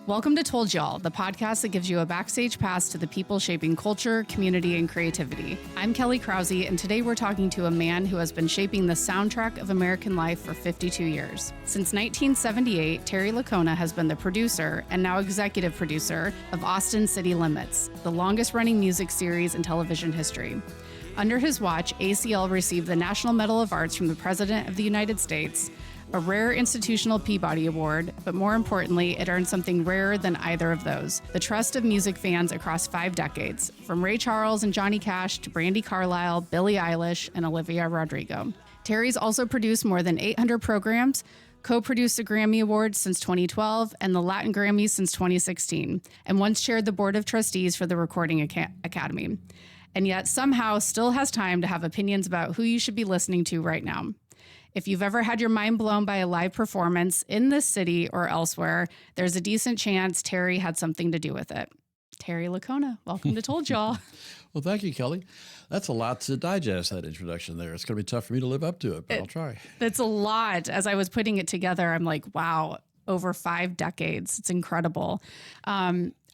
Welcome to Told Y'all, the podcast that gives you a backstage pass to the people shaping culture, community, and creativity. I'm Kelly Krause, and today we're talking to a man who has been shaping the soundtrack of American life for 52 years. Since 1978, Terry Lickona has been the producer and now executive producer of Austin City Limits, the longest-running music series in television history. Under his watch, ACL received the National Medal of Arts from the President of the United States, a rare institutional Peabody Award, but more importantly, it earned something rarer than either of those: the trust of music fans across 5 decades, from Ray Charles and Johnny Cash to Brandi Carlile, Billie Eilish, and Olivia Rodrigo. Terry's also produced more than 800 programs, co-produced the Grammy Awards since 2012 and the Latin Grammys since 2016, and once chaired the Board of Trustees for the Recording Academy. And yet somehow still has time to have opinions about who you should be listening to right now. If you've ever had your mind blown by a live performance in this city or elsewhere, there's a decent chance Terry had something to do with it. Terry Lickona, welcome to Told Y'all. Well, thank you, Kelly. That's a lot to digest, that introduction there. It's going to be tough for me to live up to it, but I'll try. It's a lot. As I was putting it together, I'm like, wow, over 5 decades. It's incredible.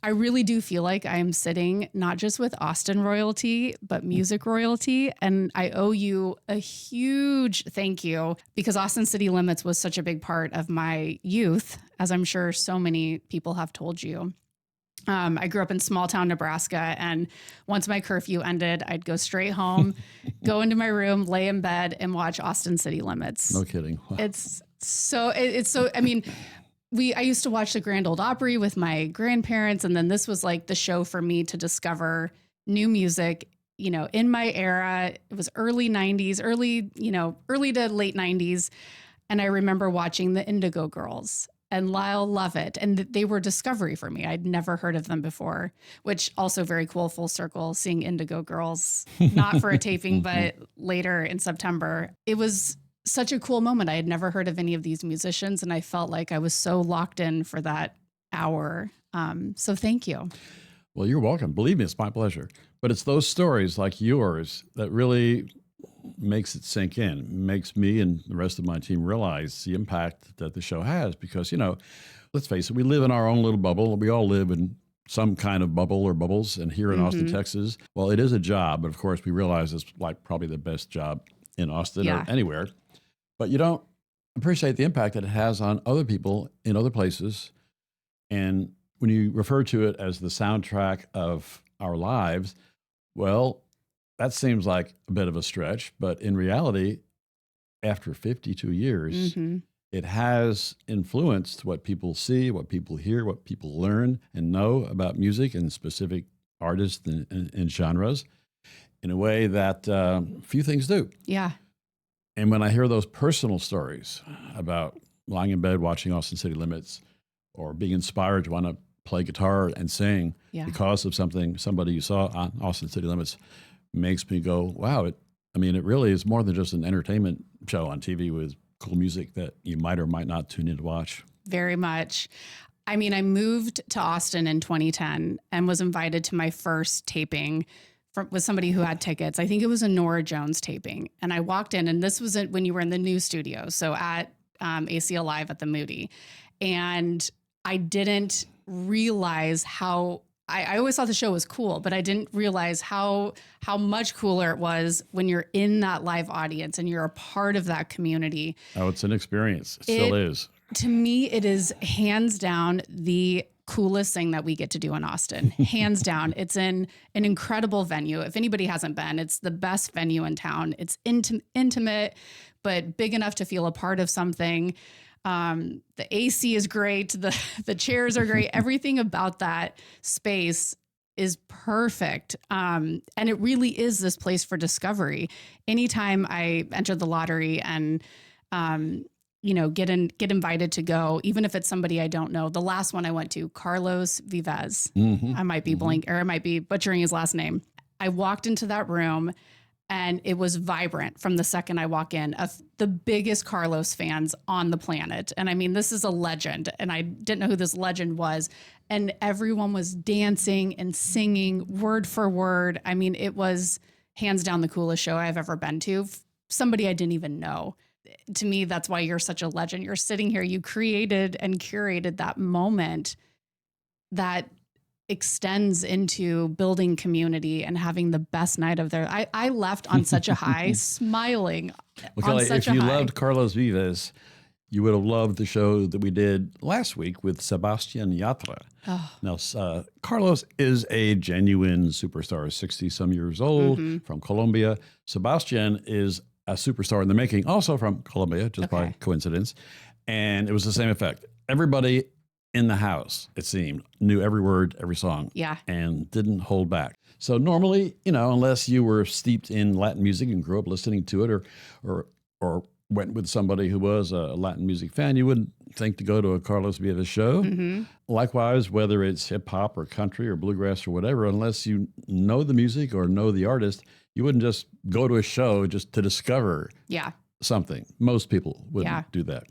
I really do feel like I am sitting not just with Austin royalty, but music royalty. And I owe you a huge thank you because Austin City Limits was such a big part of my youth, as I'm sure so many people have told you. I grew up in small town Nebraska, and once my curfew ended, I'd go straight home, go into my room, lay in bed, and watch Austin City Limits. No kidding. Wow. It's so, I mean, I used to watch the Grand Ole Opry with my grandparents, and then this was like the show for me to discover new music, you know, in my era. It was early 90s, early to late 90s. And I remember watching the Indigo Girls and Lyle Lovett, and they were discovery for me. I'd never heard of them before, which also very cool, full circle, seeing Indigo Girls, not for a taping, but later in September. It was such a cool moment. I had never heard of any of these musicians, and I felt like I was so locked in for that hour. So thank you. Well, you're welcome. Believe me, it's my pleasure. But it's those stories like yours that really makes it sink in, makes me and the rest of my team realize the impact that the show has. Because, you know, let's face it, we live in our own little bubble. We all live in some kind of bubble or bubbles. And here in Austin, Texas, well, it is a job. But of course, we realize it's like probably the best job in Austin or anywhere. But you don't appreciate the impact that it has on other people in other places. And when you refer to it as the soundtrack of our lives, well, that seems like a bit of a stretch. But in reality, after 52 years, it has influenced what people see, what people hear, what people learn and know about music and specific artists and genres in a way that few things do. Yeah. And when I hear those personal stories about lying in bed watching Austin City Limits or being inspired to want to play guitar and sing because of somebody you saw on Austin City Limits, makes me go, wow, it really is more than just an entertainment show on TV with cool music that you might or might not tune in to watch. Very much. I mean, I moved to Austin in 2010 and was invited to my first taping with somebody who had tickets. I think it was a Norah Jones taping. And I walked in, and this was when you were in the news studio. So at ACL Live at the Moody. And I didn't realize how, I always thought the show was cool, but I didn't realize how much cooler it was when you're in that live audience and you're a part of that community. Oh, it's an experience. It still is. To me, it is hands down the coolest thing that we get to do in Austin. Hands down. It's in an incredible venue. If anybody hasn't been, it's the best venue in town. It's intimate, but big enough to feel a part of something. The AC is great. The chairs are great. Everything about that space is perfect. And it really is this place for discovery. Anytime I enter the lottery and, get invited to go, even if it's somebody I don't know. The last one I went to, Carlos Vives. I might be I might be butchering his last name. I walked into that room and it was vibrant from the second I walk in, of the biggest Carlos fans on the planet. And I mean, this is a legend, and I didn't know who this legend was. And everyone was dancing and singing word for word. I mean, it was hands down the coolest show I've ever been to. Somebody I didn't even know. To me, that's why you're such a legend. You're sitting here, you created and curated that moment that extends into building community and having the best night of their. I left on such a high, smiling Well, on Kelly, such if a you high. loved Carlos Vives, you would have loved the show that we did last week with Sebastian Yatra. Oh. Now, Carlos is a genuine superstar, 60-some years old, from Colombia. Sebastian is a superstar in the making, also from Colombia, just by coincidence. And it was the same effect. Everybody in the house, it seemed, knew every word, every song, and didn't hold back. So normally, unless you were steeped in Latin music and grew up listening to it, or went with somebody who was a Latin music fan, you wouldn't think to go to a Carlos Vives show. Likewise, whether it's hip hop or country or bluegrass or whatever, unless you know the music or know the artist, you wouldn't just go to a show just to discover something. Most people wouldn't do that.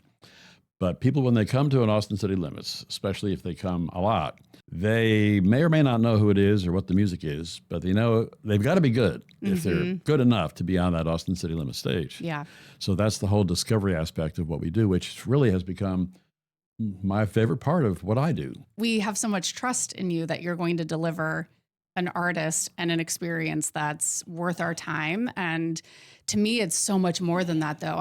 But people, when they come to an Austin City Limits, especially if they come a lot, they may or may not know who it is or what the music is, but they know they've got to be good if they're good enough to be on that Austin City Limits stage. Yeah. So that's the whole discovery aspect of what we do, which really has become my favorite part of what I do. We have so much trust in you that you're going to deliver an artist and an experience that's worth our time. And to me, it's so much more than that, though.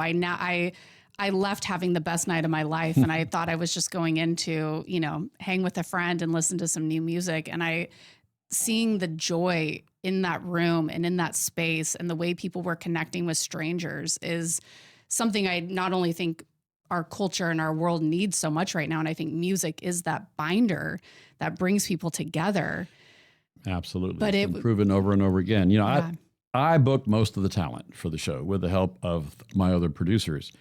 I left having the best night of my life, and I thought I was just going into, hang with a friend and listen to some new music. And seeing the joy in that room and in that space and the way people were connecting with strangers is something I not only think our culture and our world needs so much right now. And I think music is that binder that brings people together. Absolutely. But it's been proven over and over again. I booked most of the talent for the show with the help of my other producers.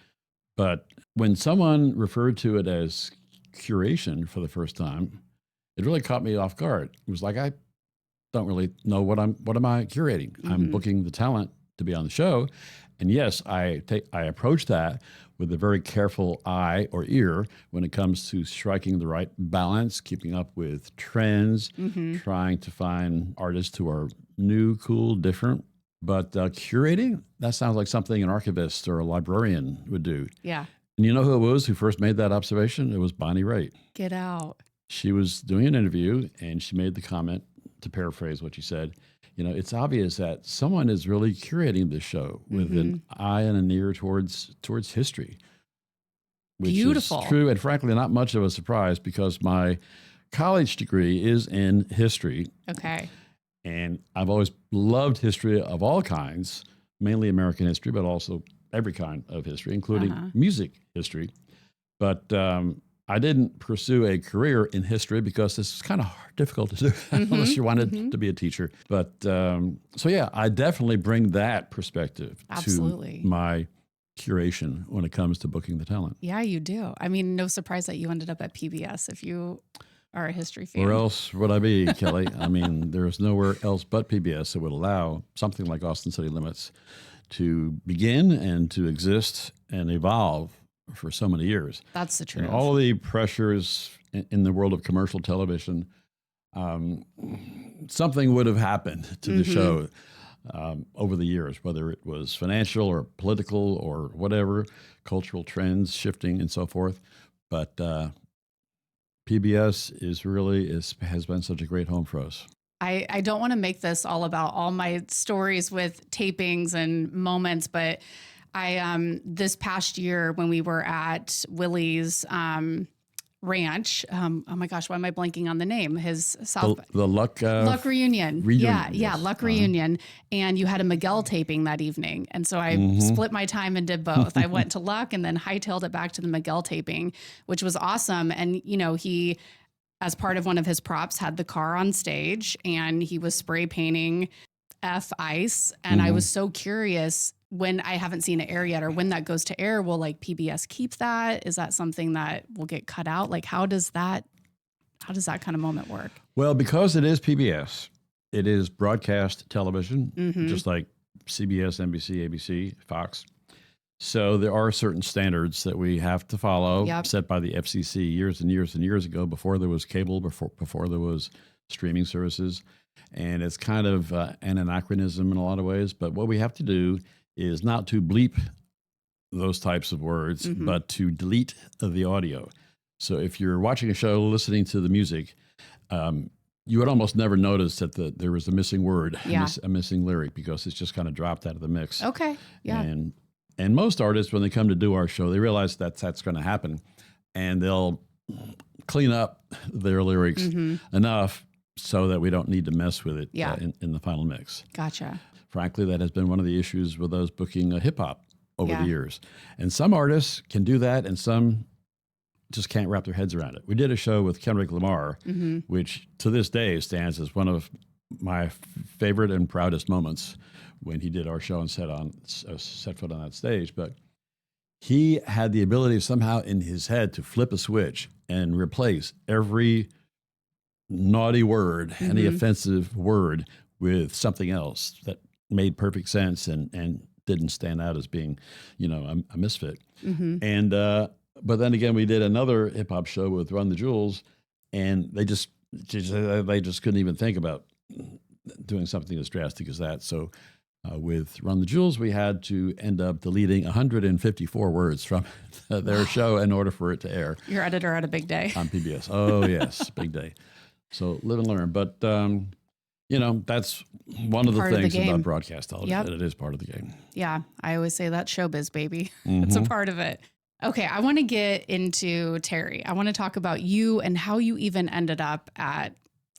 But when someone referred to it as curation for the first time, it really caught me off guard. It was like, I don't really know what am I curating? I'm booking the talent to be on the show. And yes, I approach that with a very careful eye or ear when it comes to striking the right balance, keeping up with trends, trying to find artists who are new, cool, different. But curating, that sounds like something an archivist or a librarian would do. Yeah. And you know who it was who first made that observation? It was Bonnie Raitt. Get out. She was doing an interview and she made the comment, to paraphrase what she said, it's obvious that someone is really curating this show with an eye and an ear towards history. Which Beautiful. is true and frankly not much of a surprise because my college degree is in history. Okay. And I've always loved history of all kinds, mainly American history, but also every kind of history, including music history. But I didn't pursue a career in history because it's kind of difficult to do unless you wanted to be a teacher. But I definitely bring that perspective to my curation when it comes to booking the talent. Yeah, you do. I mean, no surprise that you ended up at PBS if you are a history fan. Where else would I be, Kelly? I mean, there's nowhere else but PBS that would allow something like Austin City Limits to begin and to exist and evolve for so many years. That's the truth. And all the pressures in the world of commercial television, something would have happened to the show over the years, whether it was financial or political or whatever, cultural trends shifting and so forth. But PBS has been such a great home for us. I don't want to make this all about all my stories with tapings and moments, but I this past year when we were at Willie's ranch, oh my gosh, why am I blanking on the name? His the Luck Reunion. Yeah, Luck Reunion. And you had a Miguel taping that evening. And so I split my time and did both. I went to Luck and then hightailed it back to the Miguel taping, which was awesome. And, he, as part of one of his props, had the car on stage and he was spray painting F ice. And I was so curious when I haven't seen it air yet, or when that goes to air, will PBS keep that? Is that something that will get cut out? How does that kind of moment work? Well, because it is PBS, it is broadcast television, just like CBS, NBC, ABC, Fox. So there are certain standards that we have to follow, set by the FCC years and years and years ago, before there was cable, before there was streaming services. And it's kind of an anachronism in a lot of ways. But what we have to do is not to bleep those types of words, but to delete the audio. So if you're watching a show, listening to the music, you would almost never notice that there was a missing word, Yeah. a missing lyric, because it's just kind of dropped out of the mix. Okay. Yeah. And most artists, when they come to do our show, they realize that's going to happen, and they'll clean up their lyrics enough so that we don't need to mess with it in the final mix. Gotcha. Frankly, that has been one of the issues with us booking hip hop over the years. And some artists can do that, and some just can't wrap their heads around it. We did a show with Kendrick Lamar, which to this day stands as one of my favorite and proudest moments when he did our show and set foot on that stage. But he had the ability somehow in his head to flip a switch and replace every naughty word, any offensive word, with something else that made perfect sense and didn't stand out as being, a misfit. And but then again, we did another hip hop show with Run the Jewels, and they just couldn't even think about doing something as drastic as that. So with Run the Jewels, we had to end up deleting 154 words from their show in order for it to air. Your editor had a big day on PBS. Oh yes, big day. So live and learn. But that's one of the things about broadcast television. That it is part of the game. Yeah, I always say that's showbiz, baby. It's a part of it. Okay, I want to get into Terry. I want to talk about you and how you even ended up at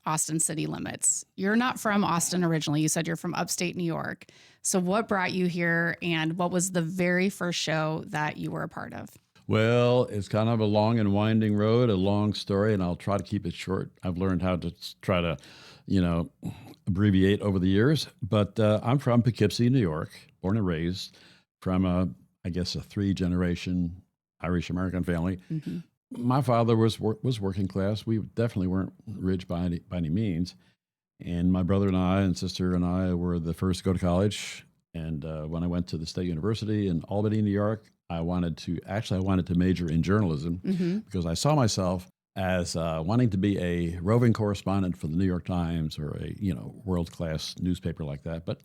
Austin City Limits. You're not from Austin originally. You said you're from upstate New York. So what brought you here, and what was the very first show that you were a part of? Well, it's kind of a long and winding road, a long story, and I'll try to keep it short. I've learned how to try to, abbreviate over the years. But I'm from Poughkeepsie, New York, born and raised, from a 3-generation Irish American family. My father was working class. We definitely weren't rich by any means. And my brother and I and sister and I were the first to go to college. And when I went to the State University in Albany, New York, I wanted to major in journalism because I saw myself as wanting to be a roving correspondent for the New York Times or a world-class newspaper like that. But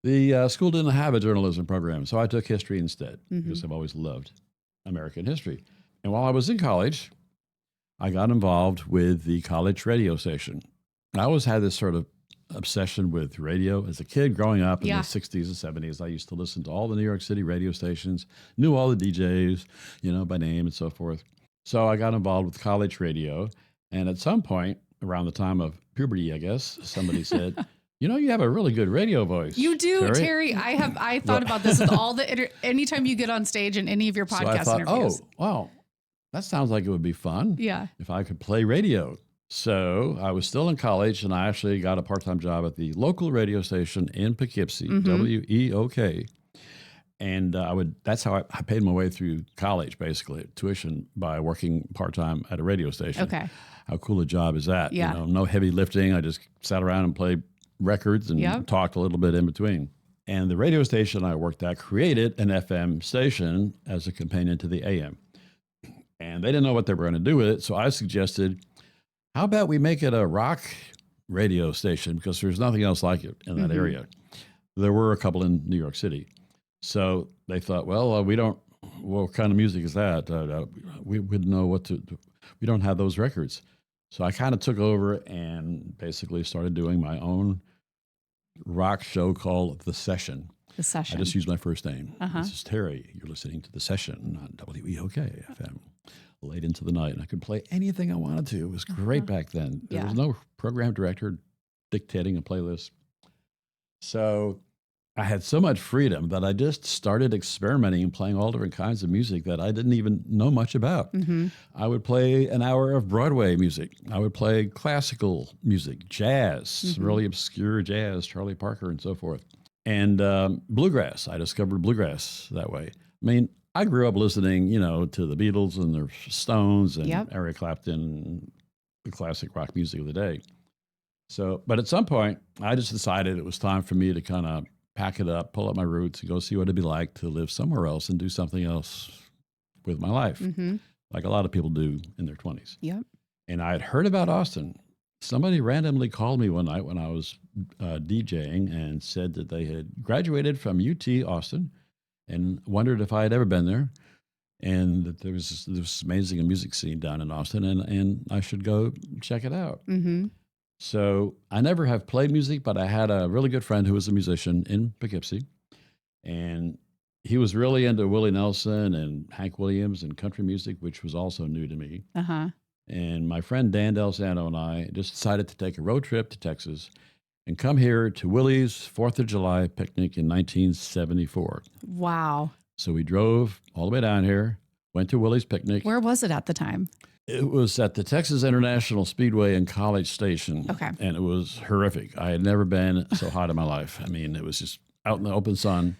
the school didn't have a journalism program, so I took history instead because I've always loved American history. And while I was in college, I got involved with the college radio station. I always had this sort of obsession with radio. As a kid growing up in the 60s and 70s, I used to listen to all the New York City radio stations, knew all the DJs, by name and so forth. So I got involved with college radio. And at some point, around the time of puberty, I guess, somebody said, you have a really good radio voice. You do, Terry. I thought about this with all anytime you get on stage in any of your podcast interviews. Oh, wow, that sounds like it would be fun. Yeah. If I could play radio. So I was still in college, and I actually got a part-time job at the local radio station in Poughkeepsie, WEOK. And that's how I paid my way through college, basically, tuition by working part-time at a radio station. Okay. How cool a job is that? Yeah. No heavy lifting. I just sat around and played records and talked a little bit in between. And the radio station I worked at created an FM station as a companion to the AM. And they didn't know what they were going to do with it. So I suggested, how about we make it a rock radio station, because there's nothing else like it in that area. There were a couple in New York City. So they thought, well, what kind of music is that? We wouldn't know we don't have those records. So I kind of took over and basically started doing my own rock show called The Session. The Session. I just used my first name. This is Terry. You're listening to The Session on WEOK FM. Late into the night, and I could play anything I wanted to. It was great back then. There was no program director dictating a playlist. So I had so much freedom that I just started experimenting and playing all different kinds of music that I didn't even know much about. I would play an hour of Broadway music. I would play classical music, jazz, really obscure jazz, Charlie Parker and so forth. And bluegrass. I discovered bluegrass that way. I mean, I grew up listening, to the Beatles and the Stones and Eric Clapton, the classic rock music of the day. So, but at some point, I just decided it was time for me to kind of pack it up, pull up my roots, and go see what it'd be like to live somewhere else and do something else with my life, like a lot of people do in their 20s. Yep. And I had heard about Austin. Somebody randomly called me one night when I was DJing and said that they had graduated from UT Austin and wondered if I had ever been there. and that there was this amazing music scene down in Austin, and I should go check it out. Mm-hmm. So I never have played music, but I had a really good friend who was a musician in Poughkeepsie, and he was really into Willie Nelson and Hank Williams and country music, which was also new to me. Uh-huh. And my friend Dan Del Santo and I just decided to take a road trip to Texas and come here to Willie's 4th of July picnic in 1974. Wow. So we drove all the way down here, went to Willie's picnic. Where was it at the time? It was at the Texas International Speedway in College Station. Okay. And it was horrific. I had never been so hot in my life. I mean, it was just out in the open sun.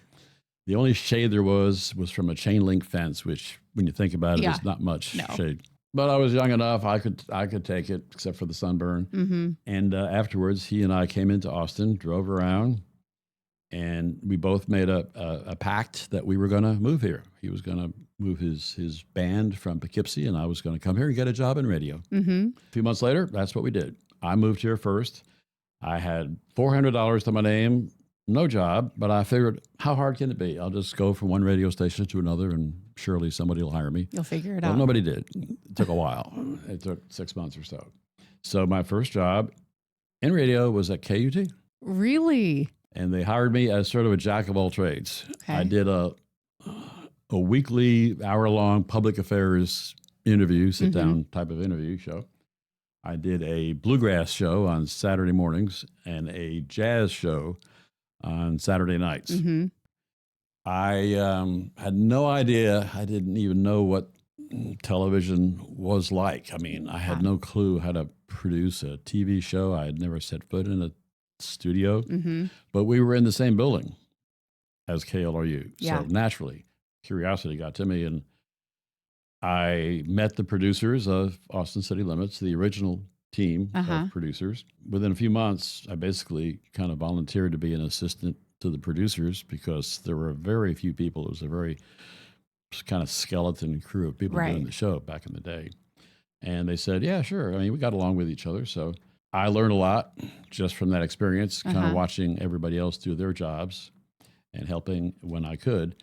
The only shade there was from a chain link fence, which when you think about it, is not much shade. But I was young enough, I could take it, except for the sunburn. Mm-hmm. And afterwards, he and I came into Austin, drove around, and we both made a pact that we were going to move here. He was going to move his band from Poughkeepsie, and I was going to come here and get a job in radio. Mm-hmm. A few months later, that's what we did. I moved here first. I had $400 to my name, no job, but I figured, how hard can it be? I'll just go from one radio station to another, and surely somebody will hire me. You'll figure it Well, out. nobody did. It took a while. It took 6 months or so. So my first job in radio was at KUT. Really? And they hired me as sort of a jack of all trades. Okay. I did a weekly, hour-long public affairs interview, sit-down type of interview show. I did a bluegrass show on Saturday mornings and a jazz show on Saturday nights. Mm-hmm. I had no idea. I didn't even know what television was like. I mean, I had no clue how to produce a TV show. I had never set foot in a studio, but we were in the same building as KLRU. Yeah. So naturally, curiosity got to me, and I met the producers of Austin City Limits, the original team of producers. Within a few months, I basically kind of volunteered to be an assistant to the producers because there were very few people. It was a very kind of skeleton crew of people doing the show back in the day. And they said, yeah, sure. I mean, we got along with each other. So I learned a lot just from that experience, kind of watching everybody else do their jobs and helping when I could.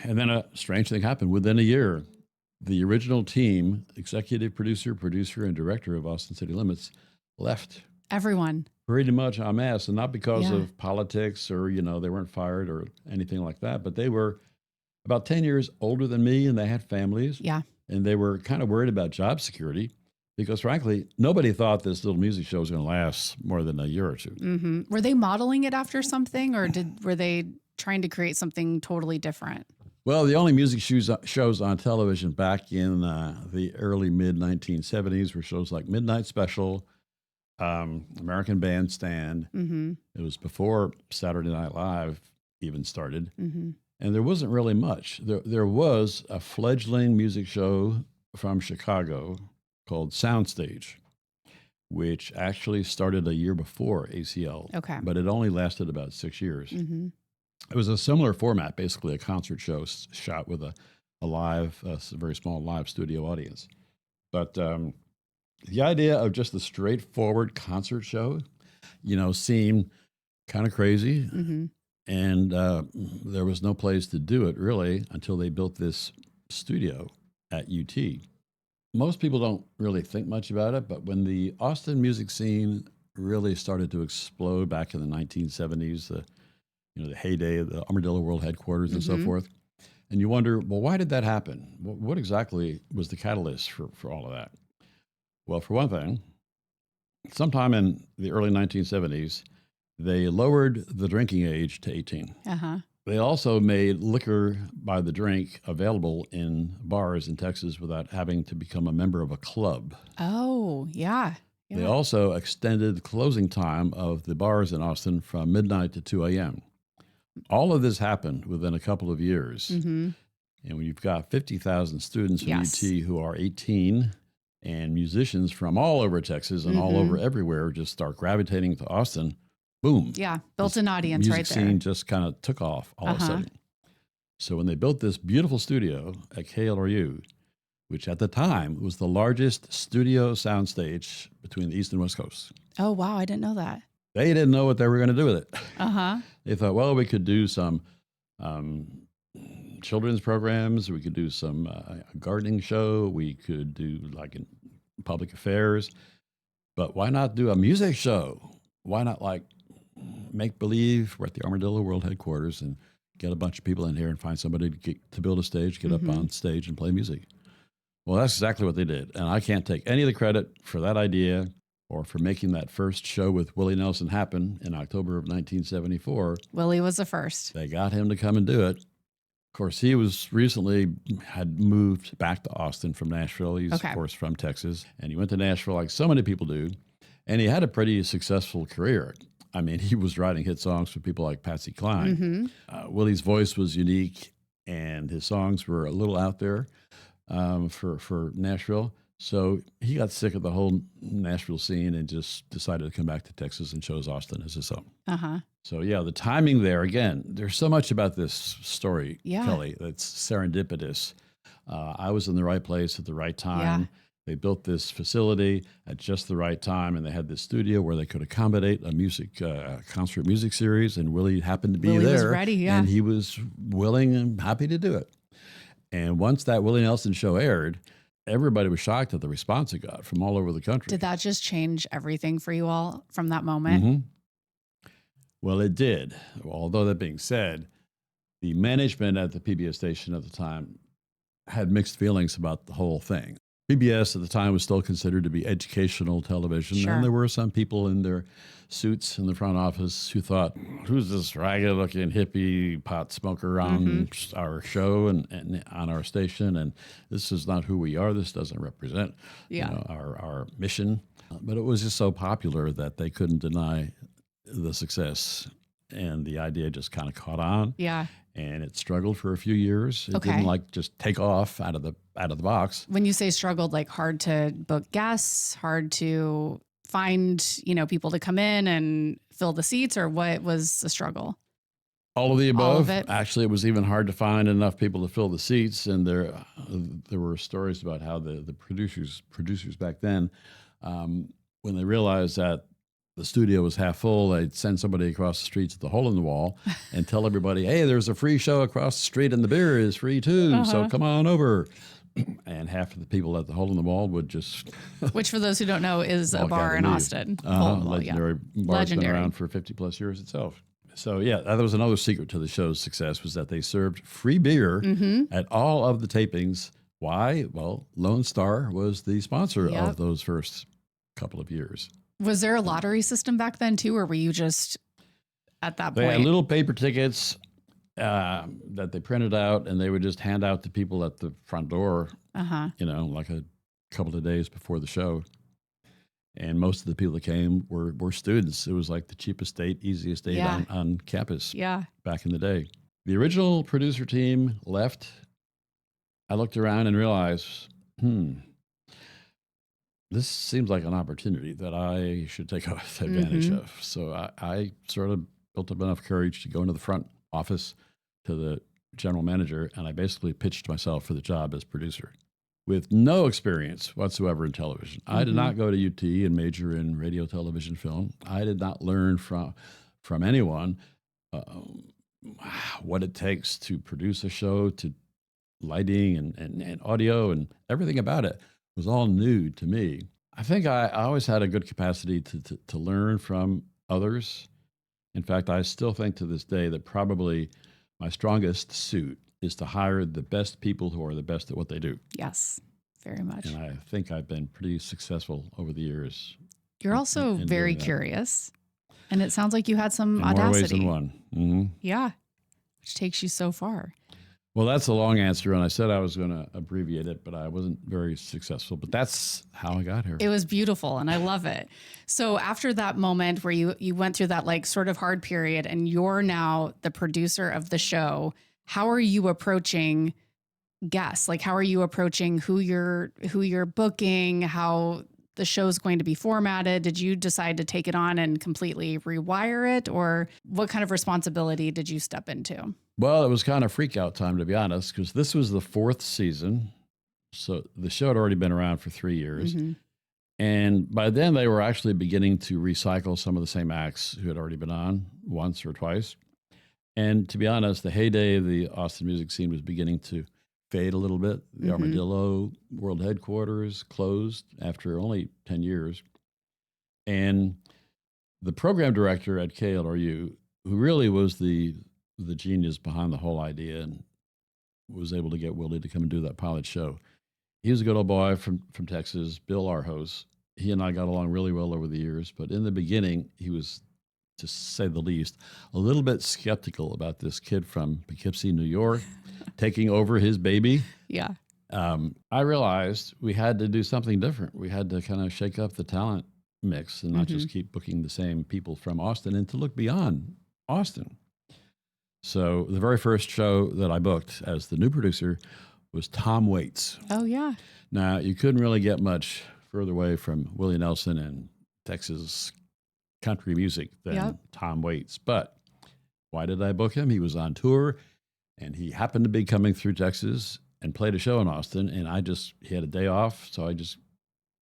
And then a strange thing happened. Within a year, the original team, executive producer, and director of Austin City Limits, left. Everyone. Pretty much en masse, and not because of politics or, they weren't fired or anything like that, but they were about 10 years older than me, and they had families. Yeah. And they were kind of worried about job security because, frankly, nobody thought this little music show was going to last more than a year or two. Mm-hmm. Were they modeling it after something, or were they trying to create something totally different? Well, the only music shows on television back in the early mid-1970s were shows like Midnight Special, American Bandstand. It was before Saturday Night Live even started. And there wasn't really much. There was a fledgling music show from Chicago called Soundstage, which actually started a year before ACL. Okay. But it only lasted about 6 years. It was a similar format, basically a concert show shot with a very small live studio audience. But the idea of just a straightforward concert show, seemed kind of crazy. And there was no place to do it, really, until they built this studio at UT. Most people don't really think much about it, but when the Austin music scene really started to explode back in the 1970s, the heyday of the Armadillo World Headquarters and so forth, and you wonder, well, why did that happen? What exactly was the catalyst for all of that? Well, for one thing, sometime in the early 1970s, they lowered the drinking age to 18. They also made liquor by the drink available in bars in Texas without having to become a member of a club. Oh, yeah. They also extended the closing time of the bars in Austin from midnight to 2 a.m. All of this happened within a couple of years. And when you've got 50,000 students from UT who are 18 and musicians from all over Texas and all over everywhere just start gravitating to Austin, boom. Yeah, built an audience right there. Music scene just kind of took off all of a sudden. So when they built this beautiful studio at KLRU, which at the time was the largest studio soundstage between the East and West Coast. Oh, wow, I didn't know that. They didn't know what they were going to do with it. They thought, well, we could do some children's programs. We could do some gardening show. We could do like in public affairs. But why not do a music show? Why not like make believe we're at the Armadillo World Headquarters and get a bunch of people in here and find somebody to build a stage, get up on stage and play music? Well, that's exactly what they did. And I can't take any of the credit for that idea or for making that first show with Willie Nelson happen in October of 1974. Willie was the first. They got him to come and do it. Of course, he was recently had moved back to Austin from Nashville. He's, of course, from Texas. And he went to Nashville like so many people do. And he had a pretty successful career. I mean, he was writing hit songs for people like Patsy Cline. Willie's voice was unique, and his songs were a little out there for Nashville. So he got sick of the whole Nashville scene and just decided to come back to Texas and chose Austin as his home. So, yeah, the timing there, again, there's so much about this story, Kelly, that's serendipitous. I was in the right place at the right time. They built this facility at just the right time, and they had this studio where they could accommodate a concert music series, and Willie happened to be there. Was ready, and he was willing and happy to do it. And once that Willie Nelson show aired, everybody was shocked at the response it got from all over the country. Did that just change everything for you all from that moment? Well, it did. Although that being said, the management at the PBS station at the time had mixed feelings about the whole thing. PBS at the time was still considered to be educational television, and there were some people in their suits in the front office who thought, who's this ragged-looking hippie pot smoker on our show and on our station, and this is not who we are. This doesn't represent our mission. But it was just so popular that they couldn't deny the success, and the idea just kind of caught on. And it struggled for a few years. It didn't like just take off out of the box. When you say struggled, like hard to book guests, hard to find, people to come in and fill the seats, or what was the struggle? All of the above. All of it. Actually, it was even hard to find enough people to fill the seats. And there were stories about how the producers back then, when they realized that the studio was half full, they'd send somebody across the street to the hole in the wall and tell everybody, hey, there's a free show across the street and the beer is free too. So come on over. And half of the people at the hole in the wall would just... Which, for those who don't know, is a bar in Austin. Legendary bar. It's been around for 50 plus years itself. So, yeah, that was another secret to the show's success, was that they served free beer at all of the tapings. Why? Well, Lone Star was the sponsor of those first couple of years. Was there a lottery system back then, too, or were you just at that point? They had little paper tickets that they printed out, and they would just hand out to people at the front door, like a couple of days before the show. And most of the people that came were students. It was like the cheapest date, easiest date on campus back in the day. The original producer team left. I looked around and realized, this seems like an opportunity that I should take advantage of. So I sort of built up enough courage to go into the front office to the general manager, and I basically pitched myself for the job as producer with no experience whatsoever in television. I did not go to UT and major in radio, television, film. I did not learn from anyone what it takes to produce a show, to lighting and audio, and everything about it was all new to me. I think I always had a good capacity to learn from others. In fact, I still think to this day that probably my strongest suit is to hire the best people who are the best at what they do. Yes, very much. And I think I've been pretty successful over the years. You're also very curious, and it sounds like you had some audacity. More ways than one. Yeah, which takes you so far. Well, that's a long answer, and I said I was going to abbreviate it, but I wasn't very successful. But that's how I got here. It was beautiful, and I love it. So after that moment where you went through that like sort of hard period, and you're now the producer of the show, how are you approaching guests? Like, how are you approaching who you're booking, how the show's going to be formatted? Did you decide to take it on and completely rewire it, or what kind of responsibility did you step into? Well, it was kind of freak out time, to be honest, because this was the 4th season. So the show had already been around for 3 years. And by then they were actually beginning to recycle some of the same acts who had already been on once or twice. And to be honest, the heyday of the Austin music scene was beginning to fade a little bit. The Armadillo World Headquarters closed after only 10 years. And the program director at KLRU, who really was the genius behind the whole idea and was able to get Willie to come and do that pilot show. He was a good old boy from Texas, Bill Arhos. He and I got along really well over the years, but in the beginning, he was, to say the least, a little bit skeptical about this kid from Poughkeepsie, New York, taking over his baby. Yeah. I realized we had to do something different. We had to kind of shake up the talent mix and not just keep booking the same people from Austin, and to look beyond Austin. So the very first show that I booked as the new producer was Tom Waits. Oh, yeah. Now, you couldn't really get much further away from Willie Nelson and Texas country music than Tom Waits. But why did I book him? He was on tour, and he happened to be coming through Texas and played a show in Austin, and he had a day off, so I just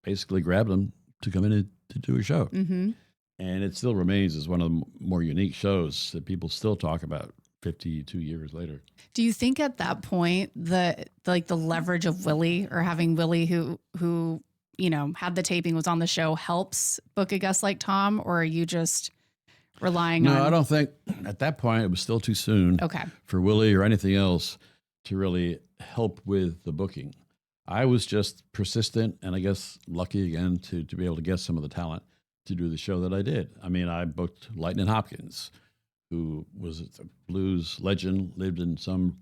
basically grabbed him to come in and to do a show. Mm-hmm. And it still remains as one of the more unique shows that people still talk about 52 years later. Do you think at that point the leverage of Willie, or having Willie who had the taping, was on the show, helps book a guest like Tom, or are you just relying on? No, I don't think at that point it was still too soon for Willie or anything else to really help with the booking. I was just persistent and I guess lucky again to be able to get some of the talent to do the show that I did. I mean, I booked Lightnin' Hopkins, who was a blues legend, lived in some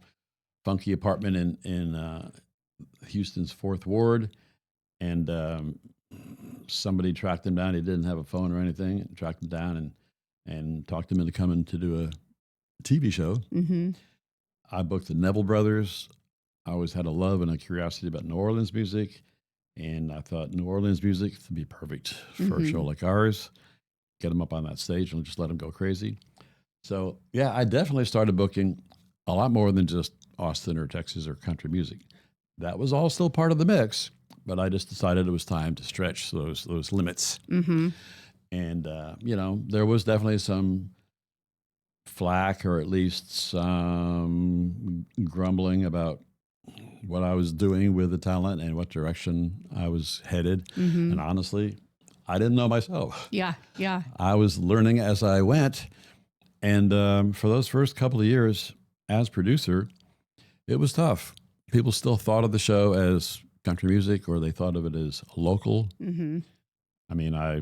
funky apartment in Houston's 4th Ward. And somebody tracked him down. He didn't have a phone or anything. And tracked him down and talked him into coming to do a TV show. Mm-hmm. I booked the Neville Brothers. I always had a love and a curiosity about New Orleans music. And I thought New Orleans music would be perfect for a show like ours. Get them up on that stage and just let them go crazy. So, yeah, I definitely started booking a lot more than just Austin or Texas or country music. That was all still part of the mix, but I just decided it was time to stretch those limits. Mm-hmm. And, there was definitely some flack, or at least some grumbling about what I was doing with the talent and what direction I was headed. Mm-hmm. And honestly, I didn't know myself. Yeah. I was learning as I went. And for those first couple of years as producer, it was tough. People still thought of the show as country music, or they thought of it as local. Mm-hmm. I mean, I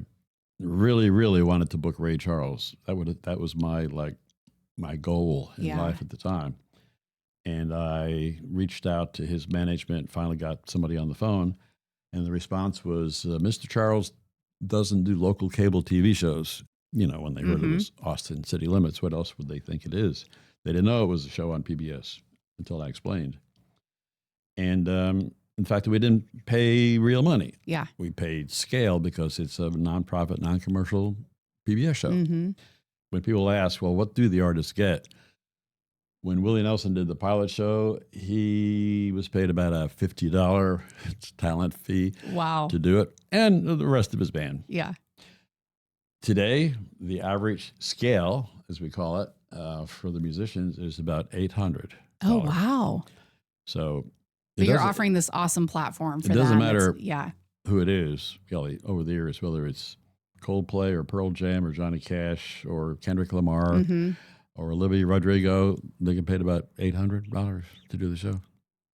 really, really wanted to book Ray Charles. That was my goal in life at the time. And I reached out to his management, finally got somebody on the phone, and the response was, Mr. Charles doesn't do local cable TV shows. When they heard it was Austin City Limits, what else would they think it is? They didn't know it was a show on PBS until I explained. And in fact, we didn't pay real money. Yeah. We paid scale because it's a nonprofit, non-commercial PBS show. Mm-hmm. When people ask, well, what do the artists get? When Willie Nelson did the pilot show, he was paid about a $50 talent fee to do it, and the rest of his band. Yeah. Today, the average scale, as we call it, for the musicians is about $800. Oh, wow. So but you're offering this awesome platform for them. It doesn't matter who it is, Kelly, over the years, whether it's Coldplay or Pearl Jam or Johnny Cash or Kendrick Lamar or Olivia Rodrigo. They get paid about $800 to do the show.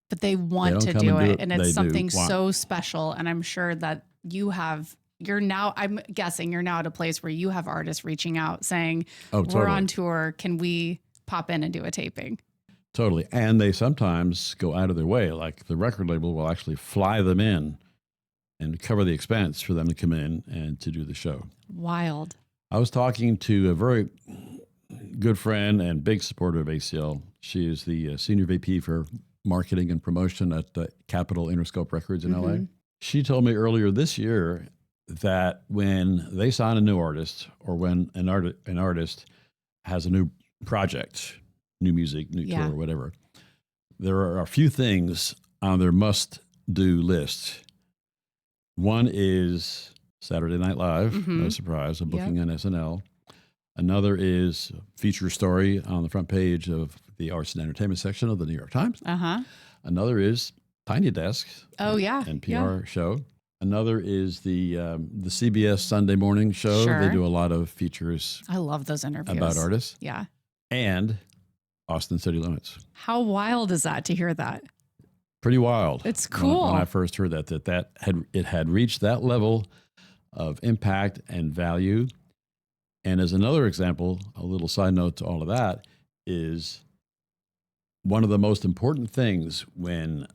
But they want to do it, and it's something so special. And I'm sure that I'm guessing you're now at a place where you have artists reaching out saying, we're on tour. Can we pop in and do a taping? Totally. And they sometimes go out of their way. Like the record label will actually fly them in and cover the expense for them to come in and to do the show. Wild. I was talking to a very good friend and big supporter of ACL. She is the senior VP for marketing and promotion at Capitol Interscope Records in LA. She told me earlier this year that when they sign a new artist, or when an artist has a new project, new music, new tour, whatever, there are a few things on their must-do list. One is Saturday Night Live, no surprise, a booking on SNL. Another is a feature story on the front page of the arts and entertainment section of the New York Times. Another is Tiny Desk. Oh, yeah. NPR show. Another is the CBS Sunday morning show. Sure. They do a lot of features. I love those interviews. About artists. Yeah. And Austin City Limits. How wild is that to hear that? Pretty wild. It's cool. When I first heard that had reached that level of impact and value. And as another example, a little side note to all of that is one of the most important things when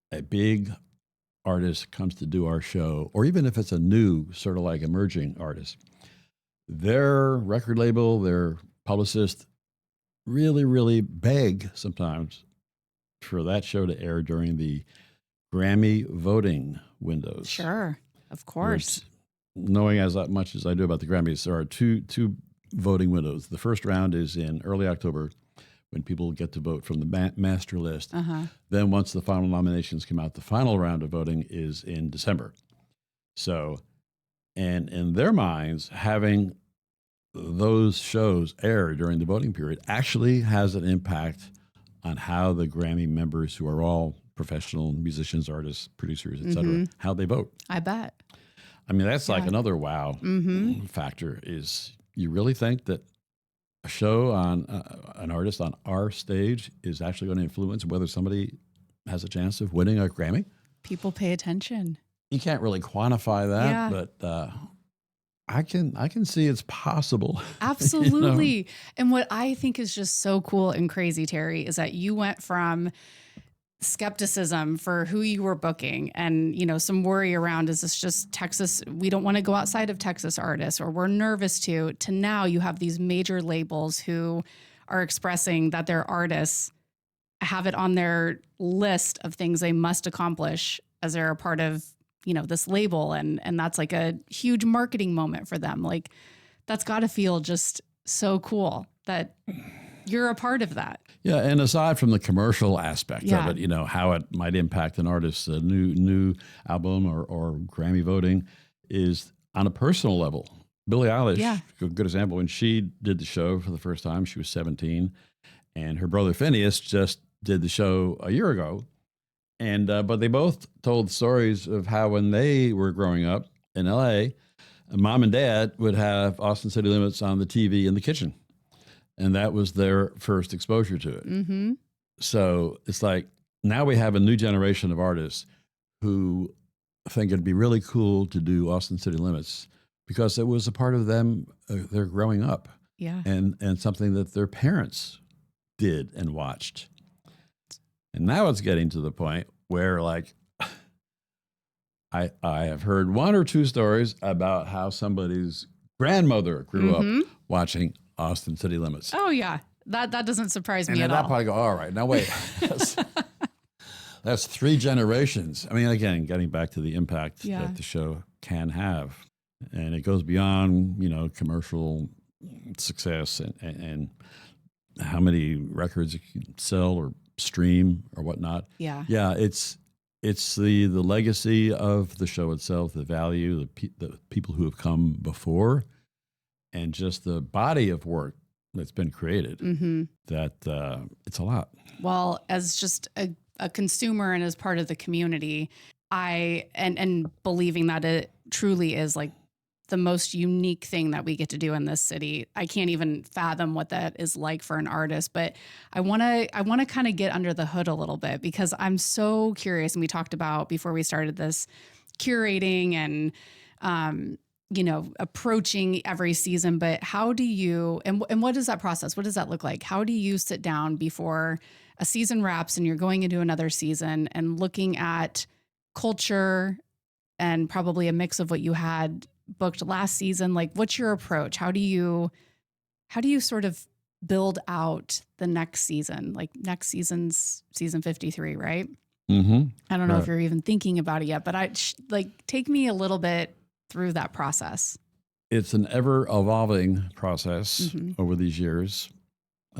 a big artist comes to do our show, or even if it's a new sort of like emerging artist, their record label, their publicist really, really beg sometimes for that show to air during the Grammy voting windows. Sure, of course. Knowing as much as I do about the Grammys, there are two voting windows. The first round is in early October, when people get to vote from the master list. Then once the final nominations come out, the final round of voting is in December. So, and in their minds, having those shows air during the voting period actually has an impact on how the Grammy members, who are all professional musicians, artists, producers, et cetera, how they vote. I bet. I mean, that's like another wow factor is you really think that a show on an artist on our stage is actually going to influence whether somebody has a chance of winning a Grammy? People pay attention. You can't really quantify that, but I can see it's possible. Absolutely. You know? And what I think is just so cool and crazy, Terry, is that you went from skepticism for who you were booking and, you know, some worry around, is this just Texas? We don't want to go outside of Texas artists, or we're nervous to now you have these major labels who are expressing that their artists have it on their list of things they must accomplish as they're a part of, you know, this label. And that's like a huge marketing moment for them. Like, that's got to feel just so cool that you're a part of that. Yeah, and aside from the commercial aspect of it, you know, how it might impact an artist's new album or Grammy voting is on a personal level. Billie Eilish, a good example, when she did the show for the first time, she was 17, and her brother Phineas just did the show a year ago. And but they both told stories of how when they were growing up in LA, mom and dad would have Austin City Limits on the TV in the kitchen. And that was their first exposure to it. So it's like now we have a new generation of artists who think it'd be really cool to do Austin City Limits because it was a part of them, their growing up. Yeah. And something that their parents did and watched. And now it's getting to the point where, like, I have heard one or two stories about how somebody's grandmother grew up watching Austin City Limits. Oh, yeah. That doesn't surprise me at all. And at that point I go, all right, now wait. That's 3 generations. I mean, again, getting back to the impact that the show can have. And it goes beyond, you know, commercial success and how many records you can sell or stream or whatnot. Yeah. Yeah, it's the legacy of the show itself, the value, the people who have come before, and just the body of work that's been created, that it's a lot. Well, as just a consumer and as part of the community, and believing that it truly is like the most unique thing that we get to do in this city. I can't even fathom what that is like for an artist, but I want to kind of get under the hood a little bit because I'm so curious. And we talked about before we started this curating and, you know, approaching every season, but how do you, and what is that process? What does that look like? How do you sit down before a season wraps and you're going into another season and looking at culture and probably a mix of what you had booked last season? Like, what's your approach? How do you sort of build out the next season? Like next season's season 53, right? I don't know if you're even thinking about it yet, but take me a little bit through that process. It's an ever-evolving process over these years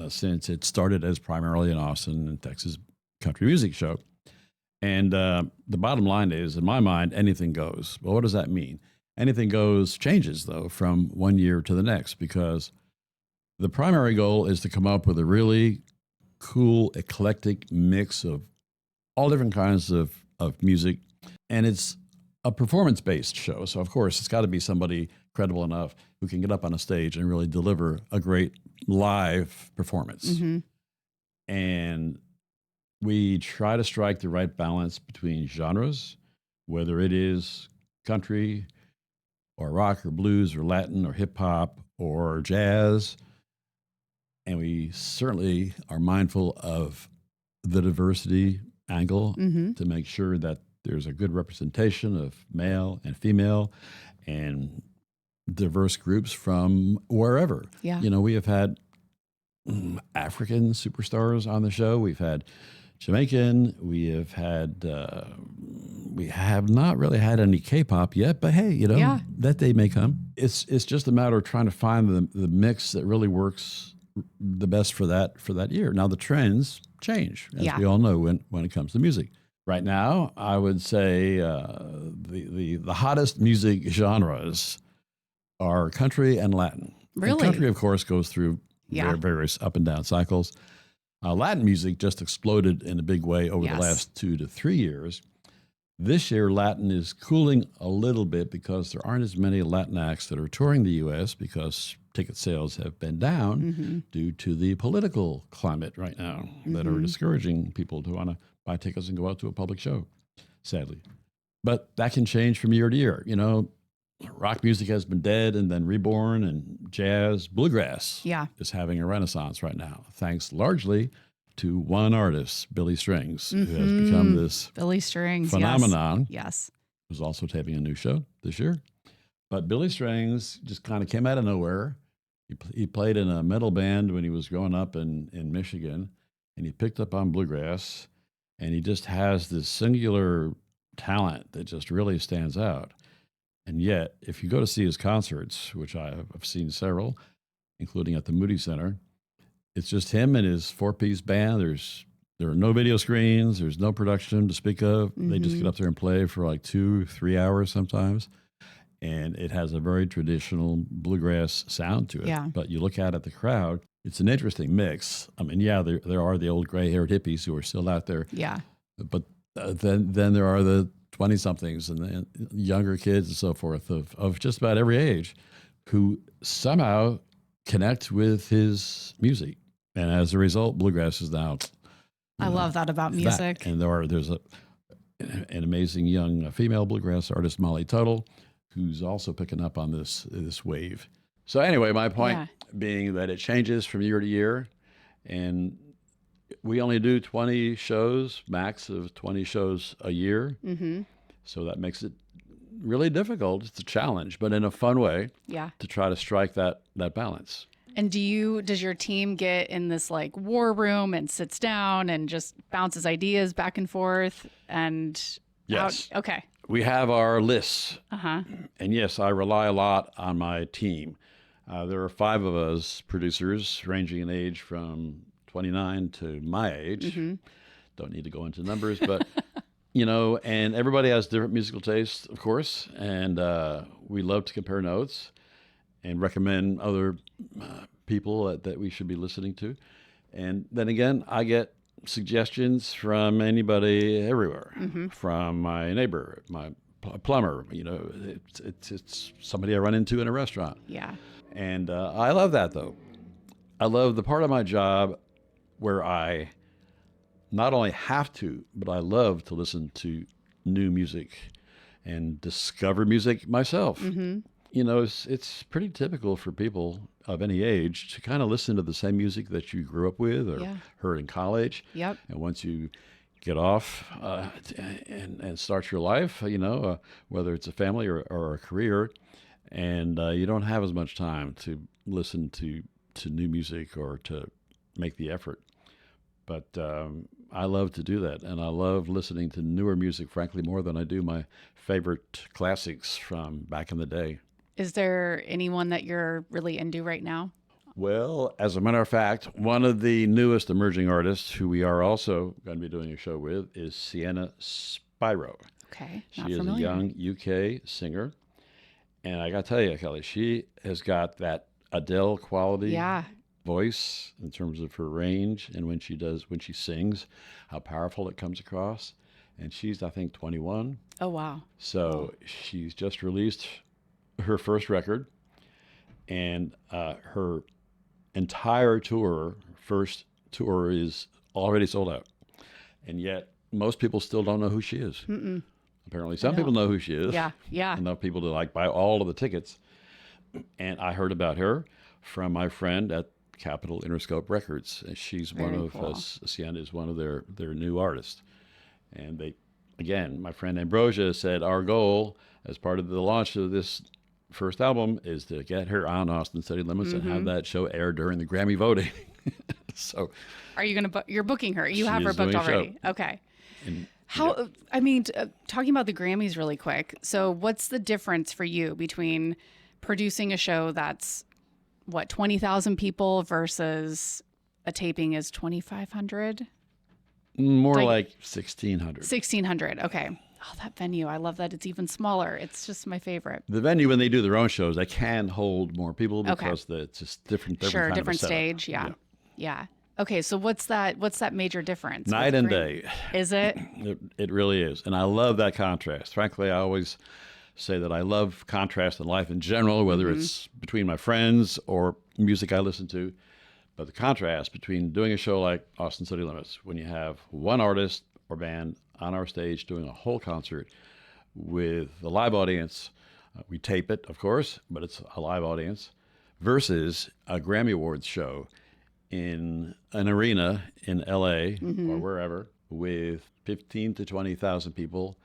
since it started as primarily an Austin and Texas country music show. And the bottom line is, in my mind, anything goes. Well, what does that mean? anything goes changes, though, from one year to the next, because the primary goal is to come up with a really cool, eclectic mix of all different kinds of music. And it's a performance-based show. So, of course, it's got to be somebody credible enough who can get up on a stage and really deliver a great live performance. Mm-hmm. And we try to strike the right balance between genres, whether it is country or rock or blues or Latin or hip hop or jazz. And we certainly are mindful of the diversity angle Mm-hmm. to make sure that there's a good representation of male and female and diverse groups from wherever. Yeah. You know, we have had African superstars on the show. We've had Jamaican. We have not really had any K-pop yet, but hey, Yeah. that day may come. It's just a matter of trying to find the mix that really works the best for that year. Now the trends change, as we all know when it comes to music. Right now, I would say the hottest music genres are country and Latin. Really? And country, of course, goes through various up and down cycles. Latin music just exploded in a big way over the last 2 to 3 years. This year, Latin is cooling a little bit because there aren't as many Latin acts that are touring the U.S. because ticket sales have been down due to the political climate right now that are discouraging people to want to buy tickets and go out to a public show, sadly. But that can change from year to year. Rock music has been dead and then reborn, and jazz, bluegrass is having a renaissance right now, thanks largely to one artist, Billy Strings, who has become this Billy Strings phenomenon. Yes. Who's also taping a new show this year. But Billy Strings just kind of came out of nowhere. He played in a metal band when he was growing up in Michigan, and he picked up on bluegrass, and he just has this singular talent that just really stands out. And yet, if you go to see his concerts, which I have seen several, including at the Moody Center, it's just him and his 4-piece band. There are no video screens. There's no production to speak of. They just get up there and play for like 2-3 hours sometimes. And it has a very traditional bluegrass sound to it. Yeah. But you look out at the crowd, it's an interesting mix. I mean, there are the old gray-haired hippies who are still out there. Yeah. But then there are the 20-somethings and the younger kids and so forth of just about every age who somehow connect with his music. And as a result, bluegrass is now... I love that about music. And there's an amazing young female bluegrass artist, Molly Tuttle, who's also picking up on this wave. So anyway, my point being that it changes from year to year, and we only do 20 shows, max of 20 shows a year. Mm-hmm. So that makes it really difficult. It's a challenge, but in a fun way to try to strike that balance. And does your team get in this like war room and sits down and just bounces ideas back and forth? And yes. Okay. We have our lists. And yes, I rely a lot on my team. There are 5 of us producers ranging in age from 29 to my age. Don't need to go into numbers, but and everybody has different musical tastes, of course. And we love to compare notes and recommend other people that we should be listening to. And then again, I get suggestions from anybody everywhere, from my neighbor, my plumber, it's somebody I run into in a restaurant. Yeah. And I love that, though. I love the part of my job where I not only have to, but I love to listen to new music and discover music myself. It's pretty typical for people of any age to kind of listen to the same music that you grew up with or heard in college. Yep. And once you get off and start your life, whether it's a family or a career, and you don't have as much time to listen to new music or to make the effort. But I love to do that, and I love listening to newer music, frankly, more than I do my favorite classics from back in the day. Is there anyone that you're really into right now? Well, as a matter of fact, one of the newest emerging artists who we are also going to be doing a show with is Sienna Spiro. Okay, She is a young UK singer, And I got to tell you, Kelly, she has got that Adele quality Yeah. voice in terms of her range, and when she sings, how powerful it comes across. And she's, I think, 21. Oh, wow. So she's just released her first record, and her entire first tour is already sold out. And yet, most people still don't know who she is. Mm-mm. Apparently, some people know who she is. Yeah, yeah. Enough people to like buy all of the tickets. And I heard about her from my friend at Capitol Interscope Records. And she's Very one of cool. Sienna is one of their new artists. And they, again, my friend Ambrosia said our goal as part of the launch of this first album is to get her on Austin City Limits and have that show air during the Grammy voting. So, are you going to you're booking her? You She have her is booked doing a show. already. Okay. and How, I mean, talking about the Grammys really quick. So, what's the difference for you between producing a show that's, 20,000 people versus a taping is 2,500? more like 1,600. 1,600. Okay. Oh, that venue. I love that it's even smaller. It's just my favorite. The venue, when they do their own shows, they can hold more people because it's just different Sure, kind different of a setup. stage. Yeah. Okay, so what's that major difference? with Night and Grammy? day. Is it? It really is. And I love that contrast. Frankly, I always say that I love contrast in life in general, whether it's between my friends or music I listen to. But the contrast between doing a show like Austin City Limits, when you have one artist or band on our stage doing a whole concert with a live audience, we tape it, of course, but it's a live audience, versus a Grammy Awards show in an arena in LA or wherever with 15 to 20,000 people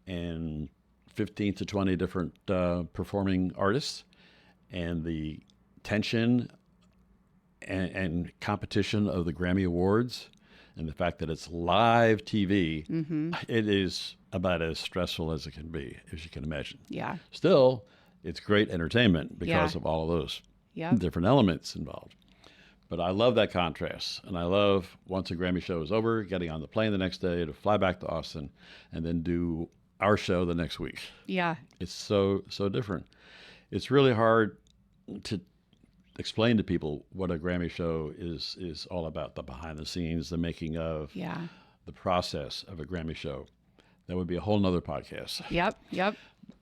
and 15 to 20 different performing artists, and the tension and competition of the Grammy Awards and the fact that it's live TV, it is about as stressful as it can be, as you can imagine. Yeah. Still, it's great entertainment because of all of those different elements involved. But I love that contrast. And I love, once a Grammy show is over, getting on the plane the next day to fly back to Austin and then do our show the next week. Yeah. It's so different. It's really hard to explain to people what a Grammy show is all about, the behind the scenes, the making of, the process of a Grammy show. That would be a whole nother podcast. Yep.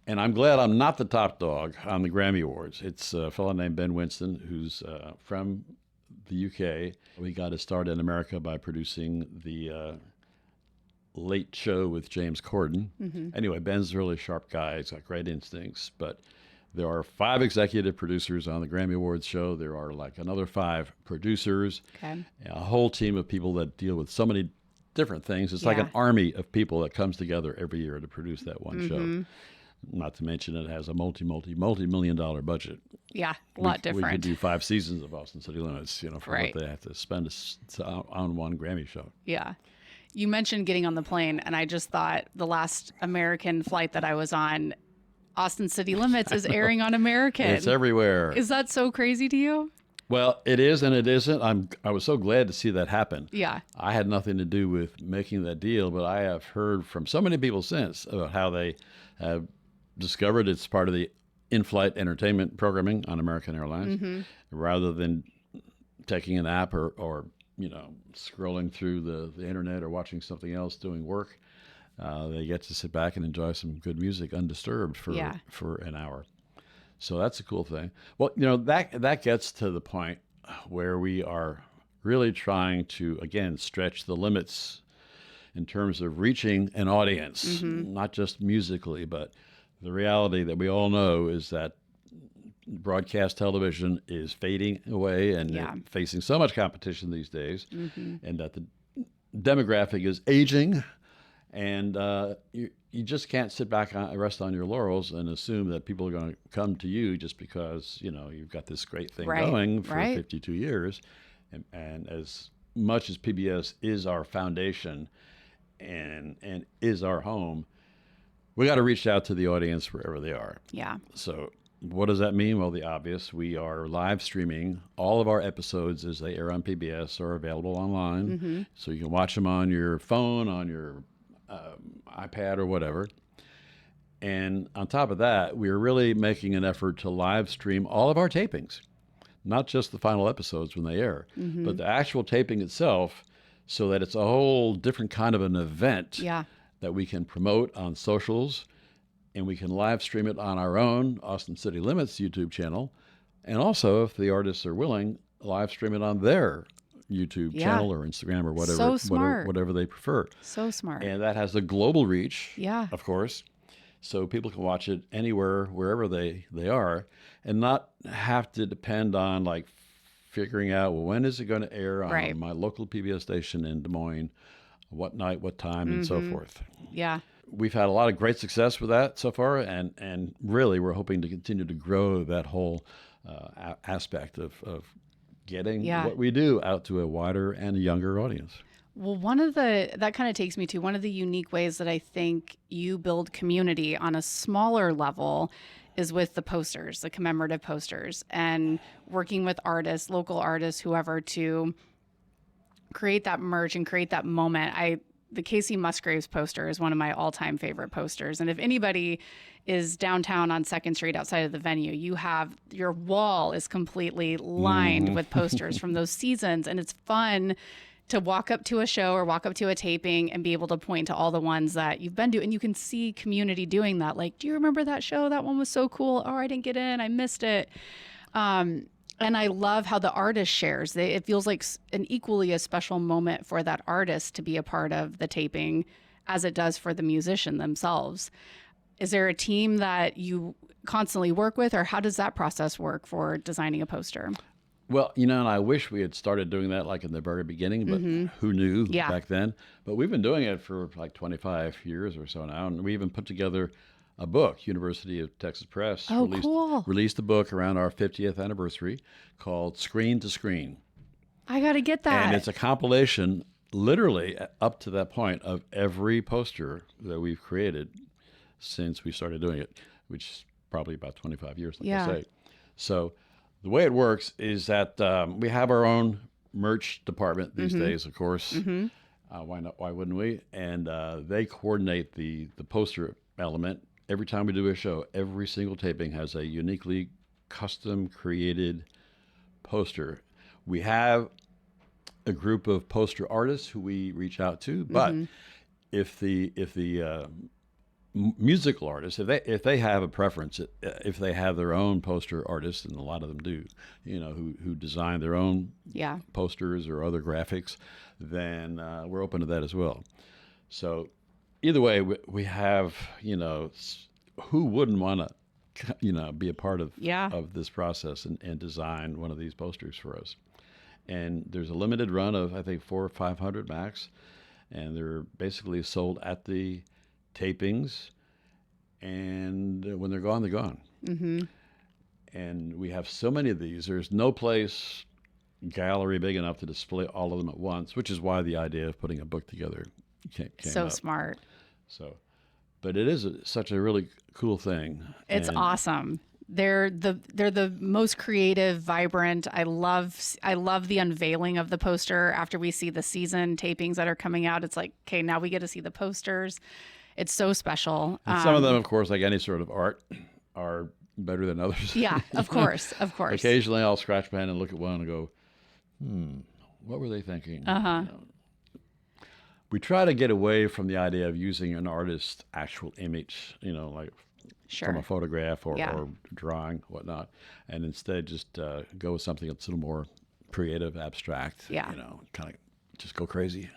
And I'm glad I'm not the top dog on the Grammy Awards. It's a fellow named Ben Winston, who's from the UK. We got his start in America by producing the Late Show with James Corden. Anyway, Ben's a really sharp guy. He's got great instincts. But there are 5 executive producers on the Grammy Awards show. There are like another 5 producers, a whole team of people that deal with so many different things. It's like an army of people that comes together every year to produce that one show. Not to mention it has a multi-million-dollar budget. Yeah, a lot different. We could do 5 seasons of Austin City Limits, for what they have to spend on one Grammy show. Yeah. You mentioned getting on the plane, and I just thought the last American flight that I was on, Austin City Limits is airing on American. It's everywhere. Is that so crazy to you? Well, it is and it isn't. I was so glad to see that happen. Yeah. I had nothing to do with making that deal, but I have heard from so many people since about how they have discovered it's part of the in-flight entertainment programming on American Airlines, rather than taking an app or scrolling through the internet or watching something else doing work. They get to sit back and enjoy some good music undisturbed for an hour. So that's a cool thing. Well, that gets to the point where we are really trying to, again, stretch the limits in terms of reaching an audience, not just musically, but the reality that we all know is that broadcast television is fading away and facing so much competition these days, and that the demographic is aging, and you just can't sit back and rest on your laurels and assume that people are going to come to you just because you've got this great thing going for 52 years, and as much as PBS is our foundation and is our home, we got to reach out to the audience wherever they are. Yeah. So what does that mean? Well, the obvious. We are live streaming all of our episodes as they air on PBS or available online. So you can watch them on your phone, on your iPad or whatever. And on top of that, we are really making an effort to live stream all of our tapings, not just the final episodes when they air, but the actual taping itself, so that it's a whole different kind of an event that we can promote on socials, and we can live stream it on our own Austin City Limits YouTube channel. And also, if the artists are willing, live stream it on their YouTube channel or Instagram or whatever, whatever they prefer. So smart. And that has a global reach, Yeah. of course. So people can watch it anywhere, wherever they are, and not have to depend on like figuring out, well, when is it going to air on my local PBS station in Des Moines, what night, what time, and so forth. Yeah. We've had a lot of great success with that so far, and really we're hoping to continue to grow that whole aspect of getting what we do out to a wider and younger audience. Well, that kind of takes me to one of the unique ways that I think you build community on a smaller level is with the posters, the commemorative posters, and working with artists, local artists, whoever, to create that merch and create that moment. The Casey Musgraves poster is one of my all-time favorite posters. And if anybody is downtown on 2nd Street outside of the venue, your wall is completely lined with posters from those seasons. And it's fun to walk up to a show or walk up to a taping and be able to point to all the ones that you've been to. And you can see community doing that. Like, do you remember that show? That one was so cool. Oh, I didn't get in. I missed it. And I love how the artist shares. It feels like an equally as special moment for that artist to be a part of the taping as it does for the musician themselves. Is there a team that you constantly work with, or how does that process work for designing a poster? Well, and I wish we had started doing that like in the very beginning, but who knew back then? But we've been doing it for like 25 years or so now, and we even put together a book. University of Texas Press released a book around our 50th anniversary called Screen to Screen. I got to get that. And it's a compilation, literally up to that point, of every poster that we've created since we started doing it, which is probably about 25 years, like I say. So the way it works is that we have our own merch department these days, of course. Why not? Why wouldn't we? And they coordinate the poster element. Every time we do a show, every single taping has a uniquely custom created poster. We have a group of poster artists who we reach out to, but if the musical artists, if they have a preference, if they have their own poster artists, and a lot of them do, who design their own posters or other graphics, then we're open to that as well. So either way, we have, who wouldn't want to, be a part of this process and design one of these posters for us. And there's a limited run of, I think, 400 or 500 max, and they're basically sold at the tapings, and when they're gone, they're gone. And we have so many of these. There's no gallery big enough to display all of them at once, which is why the idea of putting a book together came up. Smart. So, but it is such a really cool thing. It's awesome. They're the most creative, vibrant. I love the unveiling of the poster after we see the season tapings that are coming out. It's like, okay, now we get to see the posters. It's so special. And some of them, of course, like any sort of art, are better than others. Yeah, of course, of course. Occasionally I'll scratch my hand and look at one and go, what were they thinking? We try to get away from the idea of using an artist's actual image, like from a photograph or drawing, whatnot, and instead just go with something that's a little more creative, abstract, kind of just go crazy.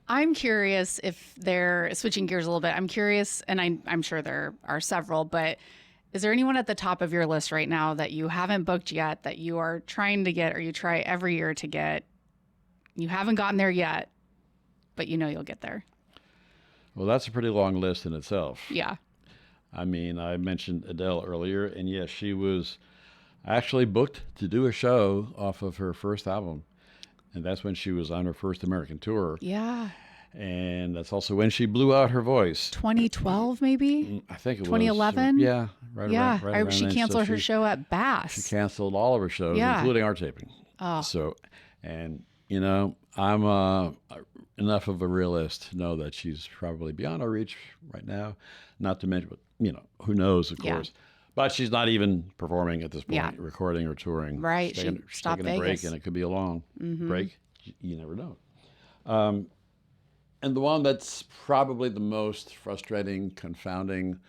I'm curious if they're switching gears a little bit. I'm curious, and I'm sure there are several, but is there anyone at the top of your list right now that you haven't booked yet, that you are trying to get, or you try every year to get? You haven't gotten there yet, but you'll get there. Well, that's a pretty long list in itself. Yeah. I mean, I mentioned Adele earlier, and yes, she was actually booked to do a show off of her first album. And that's when she was on her first American tour. Yeah. And that's also when she blew out her voice. 2012, maybe? I think it 2011? was. 2011? Yeah. Right around she then. canceled her show at Bass. She canceled all of her shows, including our taping. Oh. So, and, I'm enough of a realist to know that she's probably beyond our reach right now. Not to mention, who knows, of Yeah. course. But she's not even performing at this point, Yeah. recording or touring. Right. She's She stopped taking a break, Vegas. and it could be a long break. You never know. And the one that's probably the most frustrating, confounding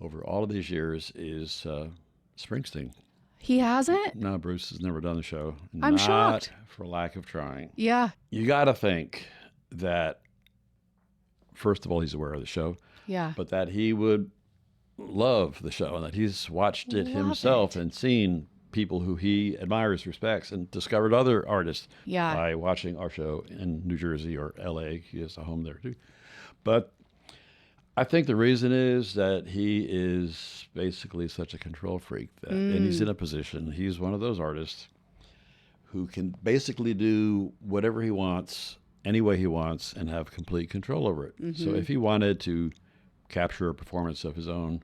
over all of these years is Springsteen. He hasn't? No, Bruce has never done the show. I'm Not shocked. for lack of trying. Yeah. You got to think that, first of all, he's aware of the show, Yeah. but that he would love the show and that he's watched it Love himself it. and seen people who he admires, respects, and discovered other artists Yeah. by watching our show in New Jersey or LA. He has a home there too. But I think the reason is that he is basically such a control freak that, and he's in a position, he's one of those artists who can basically do whatever he wants, any way he wants, and have complete control over it. So if he wanted to capture a performance of his own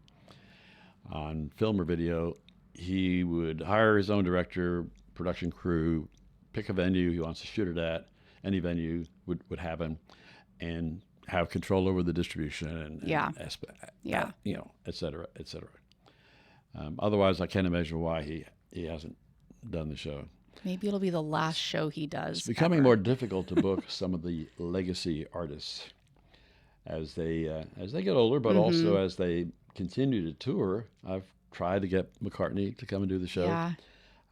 on film or video, he would hire his own director, production crew, pick a venue he wants to shoot it at, any venue would have him, and have control over the distribution and Yeah. et cetera, et cetera. Otherwise, I can't imagine why he hasn't done the show. Maybe it'll be the last show he does. It's becoming ever. more difficult to book some of the legacy artists as they get older, but also as they continue to tour. I've tried to get McCartney to come and do the show. Yeah.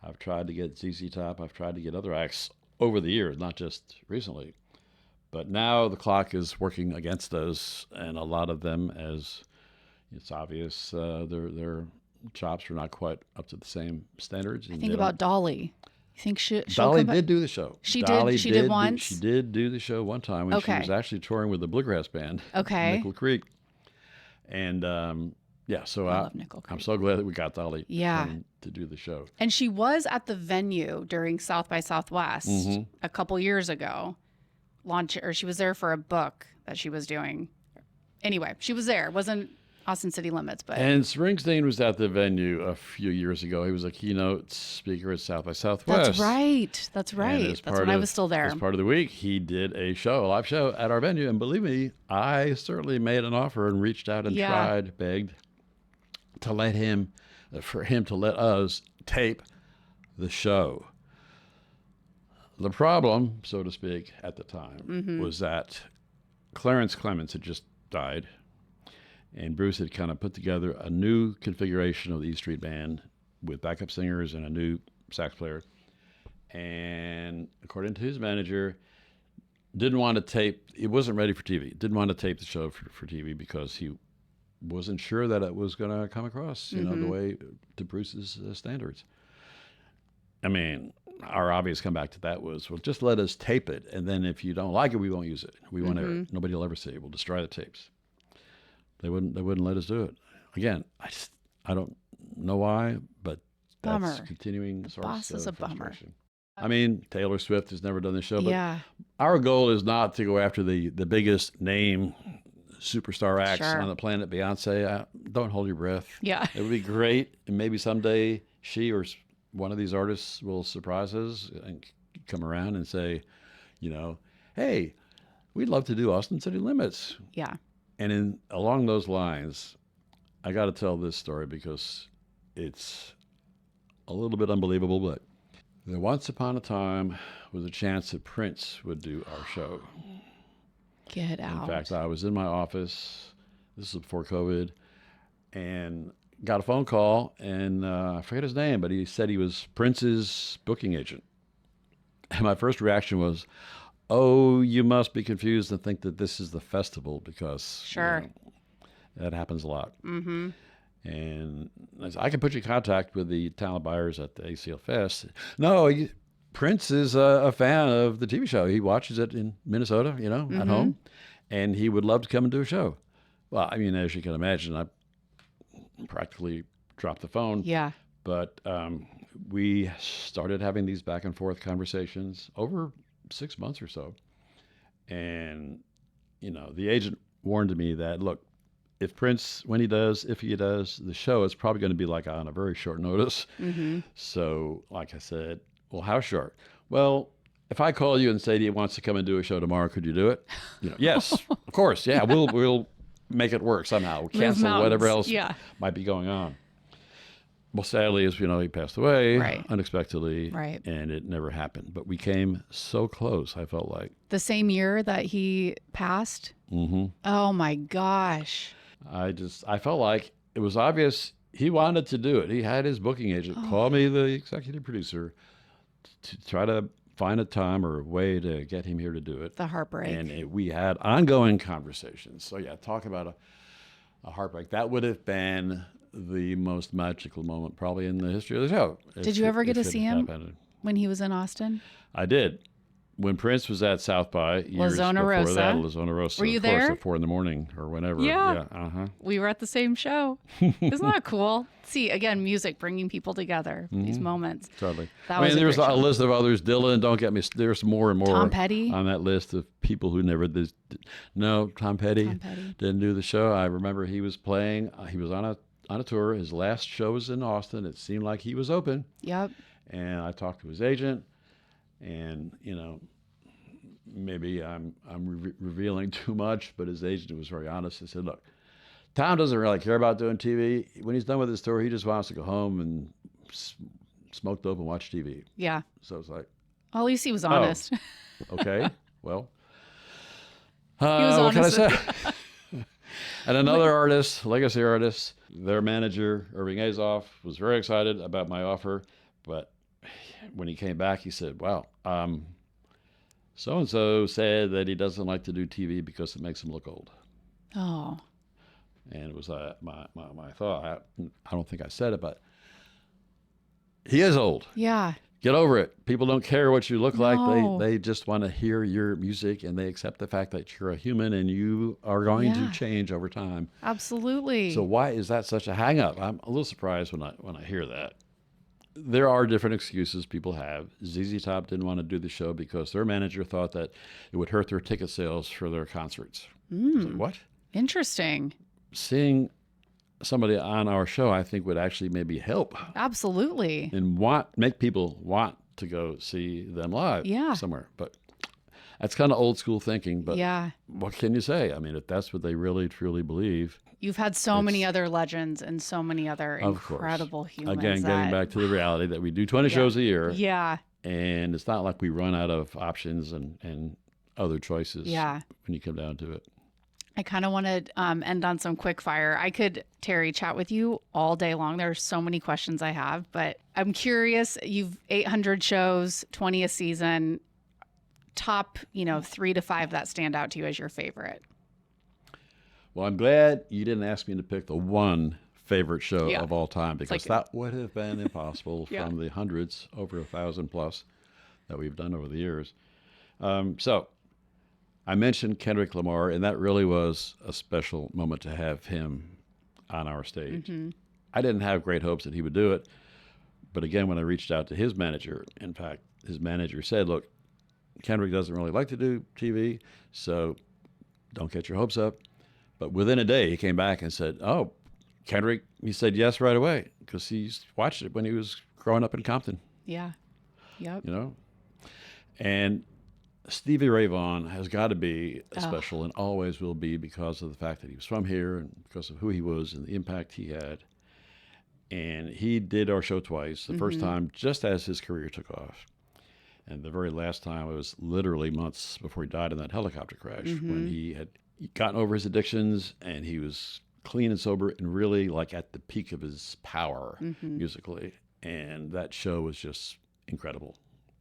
I've tried to get ZZ Top. I've tried to get other acts over the years, not just recently. But now the clock is working against us, and a lot of them, as it's obvious, their chops are not quite up to the same standards. I think about Dolly. You think she'll Dolly come back? did do the show. She Dolly did. She did once? She did do the show one time when she Okay. was actually touring with the bluegrass band, Okay. Nickel Creek. And so I love Nickel I'm Creek. so glad that we got Dolly Yeah. coming to do the show. And she was at the venue during South by Southwest a couple years ago. She was there for a book that she was doing. Anyway, she was there. It wasn't Austin City Limits, but And Springsteen was at the venue a few years ago. He was a keynote speaker at South by Southwest. that's right. That's And right. as That's part when I of- was still there. As part of the week, he did a live show at our venue. And believe me, I certainly made an offer and reached out and Yeah. begged to for him to let us tape the show. The problem, so to speak, at the time was that Clarence Clements had just died, and Bruce had kind of put together a new configuration of the E Street Band with backup singers and a new sax player. And according to his manager, didn't want to tape, it wasn't ready for TV, didn't want to tape the show for TV because he wasn't sure that it was going to come across, the way to Bruce's standards. I mean, our obvious comeback to that was, well, just let us tape it, and then if you don't like it, we won't use it. We won't air it. Nobody will ever see it. We'll destroy the tapes. They wouldn't let us do it. Again, I don't know why, but that's Bummer. continuing source boss is of a bummer. frustration. I mean, Taylor Swift has never done the show, but Yeah. our goal is not to go after the biggest name superstar acts Sure. on the planet. Beyonce, don't hold your breath. Yeah. It would be great, and maybe someday she or one of these artists will surprise us and come around and say, hey, we'd love to do Austin City Limits. Yeah. And along those lines, I got to tell this story because it's a little bit unbelievable, but there once upon a time was a chance that Prince would do our show. Get out. In fact, I was in my office, this is before COVID, and got a phone call, and I forget his name, but he said he was Prince's booking agent. And my first reaction was, oh, you must be confused and think that this is the festival because Sure. that happens a lot. Mm-hmm. And I said, I can put you in contact with the talent buyers at the ACL Fest. No, Prince is a fan of the TV show. He watches it in Minnesota, at home, and he would love to come and do a show. Well, I mean, as you can imagine, I practically dropped the phone. Yeah. But we started having these back and forth conversations over 6 months or so. And, the agent warned me that, look, if he does the show, it's probably going to be like on a very short notice. Mm-hmm. So, like I said, well, how short? Well, if I call you and say he wants to come and do a show tomorrow, could you do it? Yes, of course. Yeah, we'll make it work somehow. Move Cancel whatever mountains. else might be going on. Well, sadly, as we know, he passed away unexpectedly, and it never happened. But we came so close, I felt like. The same year that he passed? Mm-hmm. Oh, my gosh. I felt like it was obvious he wanted to do it. He had his booking agent call me, the executive producer, to try to find a time or a way to get him here to do it. The heartbreak. And we had ongoing conversations. So, yeah, talk about a heartbreak. That would have been the most magical moment probably in the history of the show. Did you ever get to see him when he was in Austin? I did. When Prince was at South by years before that, Lizona Rosa. Were you of course, there? at 4 a.m. or whenever. Yeah. Uh-huh. We were at the same show. Isn't that cool? See, again, music bringing people together, these moments. Totally. There's a list of others. Dylan, don't get me, there's more and more Tom Petty on that list of people who never did. No, Tom Petty didn't do the show. I remember he was playing, he was on a tour. His last show was in Austin. It seemed like he was open. Yep. And I talked to his agent, and, maybe I'm revealing too much, but his agent was very honest. He said, look, Tom doesn't really care about doing TV. When he's done with his tour, he just wants to go home and smoke dope and watch TV. Yeah. So it's like, at least he was honest. Okay. Well, was what can I honest say? And another artist, legacy artist, their manager, Irving Azoff, was very excited about my offer. But when he came back, he said, wow, so-and-so said that he doesn't like to do TV because it makes him look old. Oh. And it was my thought. I don't think I said it, but he is old. Yeah. Get over it. People don't care what you look like. No. They just want to hear your music, and they accept the fact that you're a human and you are going to change over time. Absolutely. So why is that such a hang up? I'm a little surprised when I hear that. There are different excuses people have. ZZ Top didn't want to do the show because their manager thought that it would hurt their ticket sales for their concerts. Like, what? Interesting. Seeing somebody on our show, I think, would actually maybe help. Absolutely. And make people want to go see them live somewhere. But that's kind of old school thinking. But what can you say? I mean, if that's what they really, truly believe. You've had so many other legends and so many other incredible humans. Again, getting back to the reality that we do 20 shows a year. Yeah. And it's not like we run out of options and other choices when you come down to it. I kind of want to end on some quick fire. I could, Terry, chat with you all day long. There's so many questions I have, but I'm curious. You've 800 shows, 20 a season. Top, 3 to 5 that stand out to you as your favorite. Well, I'm glad you didn't ask me to pick the one favorite show of all time, because that would have been impossible from the hundreds, over 1,000 plus, that we've done over the years. So I mentioned Kendrick Lamar, and that really was a special moment to have him on our stage. I didn't have great hopes that he would do it, but again, when I reached out to his manager, in fact, his manager said, look, Kendrick doesn't really like to do TV, so don't get your hopes up. But within a day, he came back and said, oh, Kendrick, he said yes right away, because he's watched it when he was growing up in Compton. Yeah. Yep. And Stevie Ray Vaughan has got to be special and always will be, because of the fact that he was from here and because of who he was and the impact he had. And he did our show twice. The first time just as his career took off. And the very last time, it was literally months before he died in that helicopter crash, when he had gotten over his addictions and he was clean and sober and really like at the peak of his power musically. And that show was just incredible.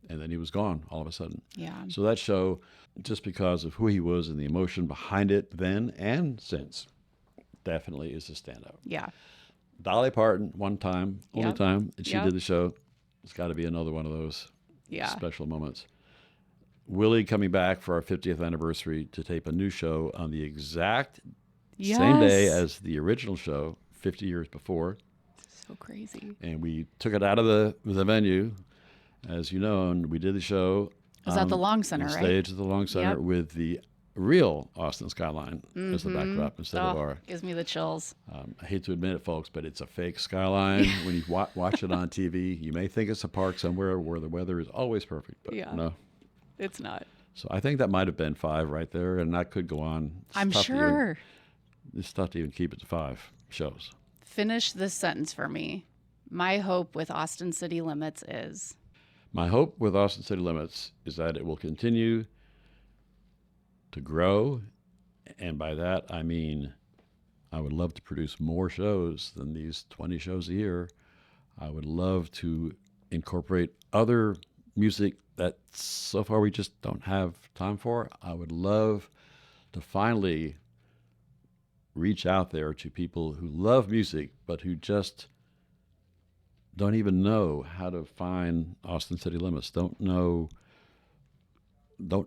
And then he was gone all of a sudden. Yeah. So that show, just because of who he was and the emotion behind it then and since, definitely is a standout. Yeah. Dolly Parton, one time, only time that she did the show. It's got to be another one of those special moments. Willie coming back for our 50th anniversary to tape a new show on the exact same day as the original show 50 years before. So crazy. And we took it out of the venue, as you know, and we did the show. It was at the Long Center, right? Stage at the Long Center with the real Austin skyline as the backdrop instead of our. Gives me the chills. I hate to admit it, folks, but it's a fake skyline. When you watch it on TV, you may think it's a park somewhere where the weather is always perfect, but no. It's not. So I think that might have been 5 right there, and that could go on. I'm sure. it's tough to even keep it to 5 shows. Finish this sentence for me. My hope with Austin City Limits is. My hope with Austin City Limits is that it will continue to grow. And by that, I mean, I would love to produce more shows than these 20 shows a year. I would love to incorporate other music that so far we just don't have time for. I would love to finally reach out there to people who love music, but who just don't even know how to find Austin City Limits, don't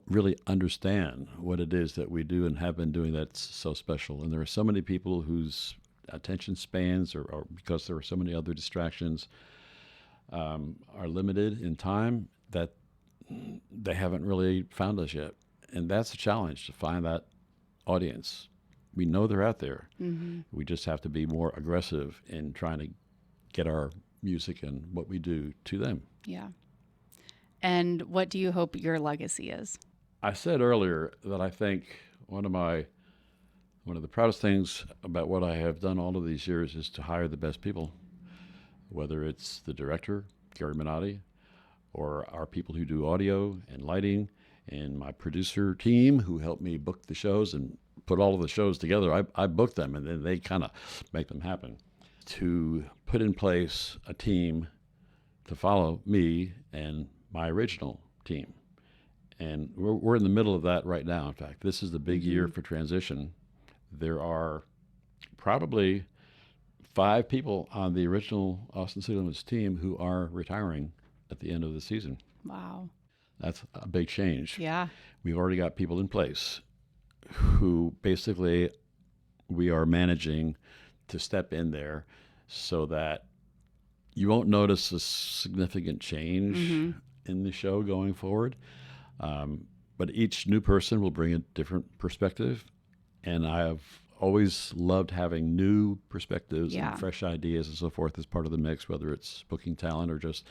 really understand what it is that we do and have been doing that's so special. And there are so many people whose attention spans, or because there are so many other distractions, are limited in time, that they haven't really found us yet. And that's a challenge, to find that audience. We know they're out there. Mm-hmm. We just have to be more aggressive in trying to get our music and what we do to them. Yeah. And what do you hope your legacy is? I said earlier that I think one of the proudest things about what I have done all of these years is to hire the best people, whether it's the director, Gary Minotti, or our people who do audio and lighting, and my producer team who helped me book the shows and put all of the shows together. I book them, and then they kind of make them happen. To put in place a team to follow me and my original team. And we're in the middle of that right now. In fact, this is the big year for transition. There are probably 5 people on the original Austin City Limits team who are retiring at the end of the season. Wow. That's a big change. Yeah. We've already got people in place who basically we are managing to step in there so that you won't notice a significant change in the show going forward. But each new person will bring a different perspective. And I have always loved having new perspectives and fresh ideas and so forth as part of the mix, whether it's booking talent or just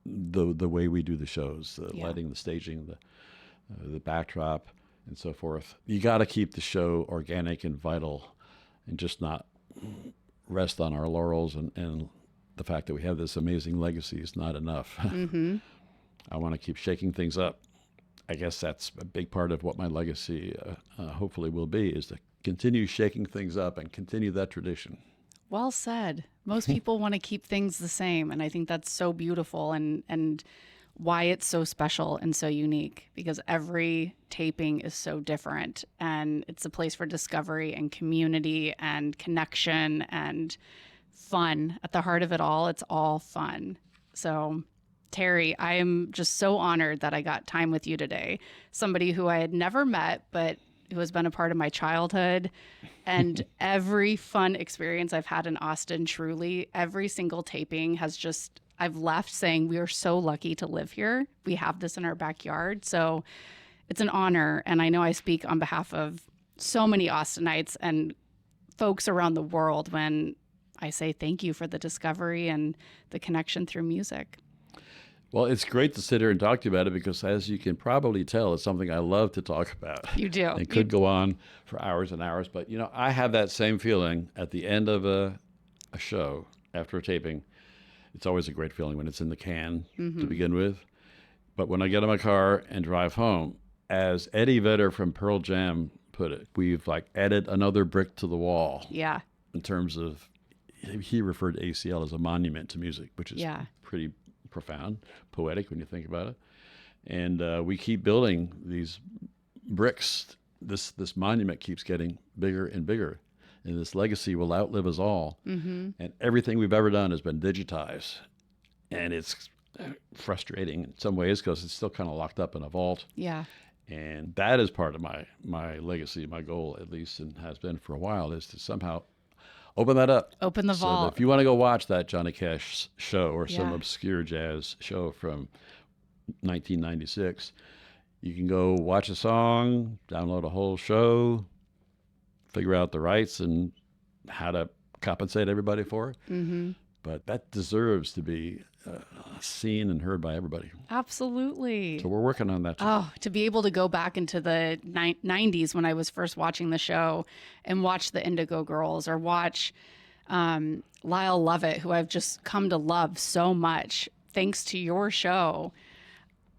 the way we do the shows, the lighting, the staging, the backdrop, and so forth. You got to keep the show organic and vital and just not rest on our laurels, and the fact that we have this amazing legacy is not enough. I want to keep shaking things up. I guess that's a big part of what my legacy hopefully will be, is to continue shaking things up and continue that tradition. Well said. Most people want to keep things the same, and I think that's so beautiful and why it's so special and so unique, because every taping is so different, and it's a place for discovery and community and connection and fun. At the heart of it all, it's all fun. So Terry, I am just so honored that I got time with you today. Somebody who I had never met, but who has been a part of my childhood, and every fun experience I've had in Austin, truly, every single taping has just, I've left saying we are so lucky to live here. We have this in our backyard. So it's an honor. And I know I speak on behalf of so many Austinites and folks around the world when I say thank you for the discovery and the connection through music. Well, it's great to sit here and talk to you about it, because as you can probably tell, it's something I love to talk about. You do. It could go on for hours and hours, but I have that same feeling at the end of a show after a taping. It's always a great feeling when it's in the can to begin with. But when I get in my car and drive home, as Eddie Vedder from Pearl Jam put it, we've added another brick to the wall. Yeah. In terms of, he referred to ACL as a monument to music, which is pretty profound, poetic when you think about it. And we keep building these bricks. This monument keeps getting bigger and bigger, and this legacy will outlive us all. And everything we've ever done has been digitized, and it's frustrating in some ways because it's still kind of locked up in a vault. Yeah. And that is part of my legacy. My goal, at least, and has been for a while, is to somehow open that up. Open the vault. So that if you want to go watch that Johnny Cash show or some obscure jazz show from 1996, you can go watch a song, download a whole show, figure out the rights and how to compensate everybody for it. But that deserves to be seen and heard by everybody. Absolutely. So we're working on that too. Oh, to be able to go back into the 90s when I was first watching the show and watch the Indigo Girls or watch Lyle Lovett, who I've just come to love so much thanks to your show.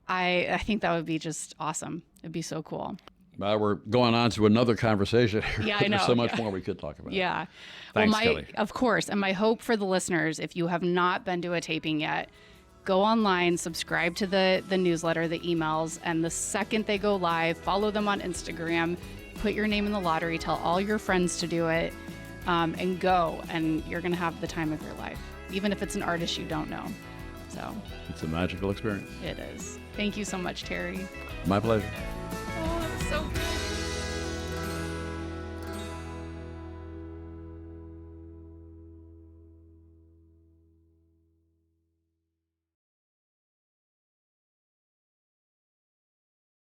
I think that would be just awesome. It'd be so cool. We're going on to another conversation here. Yeah, I know. There's so much more we could talk about. Yeah. Thanks, well, Kelly. Of course. And my hope for the listeners, if you have not been to a taping yet, go online, subscribe to the newsletter, the emails, and the second they go live, follow them on Instagram, put your name in the lottery, tell all your friends to do it, and go. And you're going to have the time of your life, even if it's an artist you don't know. So It's a magical experience. it is. Thank you so much, Terry. My pleasure. Oh, that was so good.